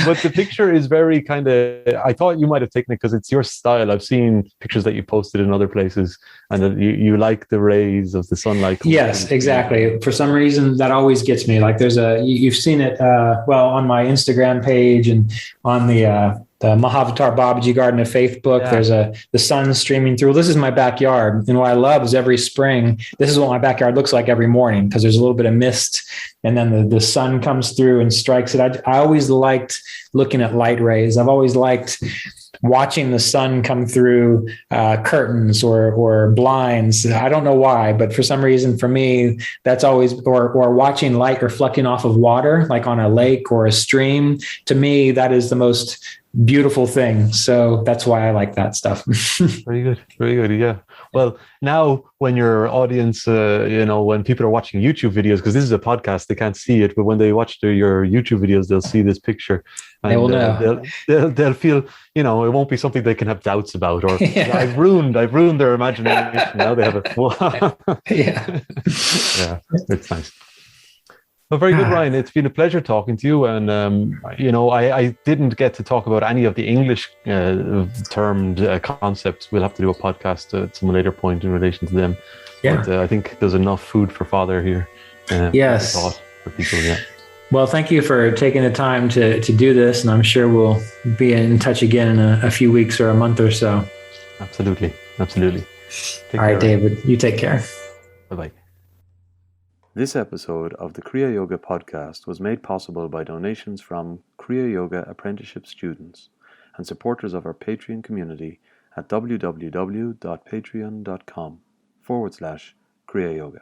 But the picture is very kind of, I thought you might have taken it because it's your style. I've seen pictures that you posted in other places, and that you like the rays of the sunlight. Yes, exactly. For some reason, that always gets me. Like you've seen it, on my Instagram page and on the Mahavatar Babaji Garden of Faith book. Yeah. There's the sun streaming through. This is my backyard. And what I love is every spring, this is what my backyard looks like every morning, because there's a little bit of mist, and then the sun comes through and strikes it. I always liked looking at light rays. I've always liked watching the sun come through curtains or blinds. I don't know why, but for some reason for me, that's always, or watching light reflecting off of water, like on a lake or a stream. To me, that is the most beautiful thing. So that's why I like that stuff. Very good. Very good. Yeah. Well, now when your audience, when people are watching YouTube videos, because this is a podcast, they can't see it, but when they watch your YouTube videos, they'll see this picture. And they will know. They'll feel, it won't be something they can have doubts about, or yeah. I've ruined their imagination. Now they have a yeah. Yeah, it's nice. Well, very good, Ryan. It's been a pleasure talking to you. And, I didn't get to talk about any of the English termed concepts. We'll have to do a podcast at some later point in relation to them. Yeah. But I think there's enough food for fodder here. Yes. For people, yeah. Well, thank you for taking the time to do this. And I'm sure we'll be in touch again in a few weeks or a month or so. Absolutely. Absolutely. All right, David, you take care. Bye-bye. This episode of the Kriya Yoga Podcast was made possible by donations from Kriya Yoga apprenticeship students and supporters of our Patreon community at www.patreon.com/Kriya Yoga.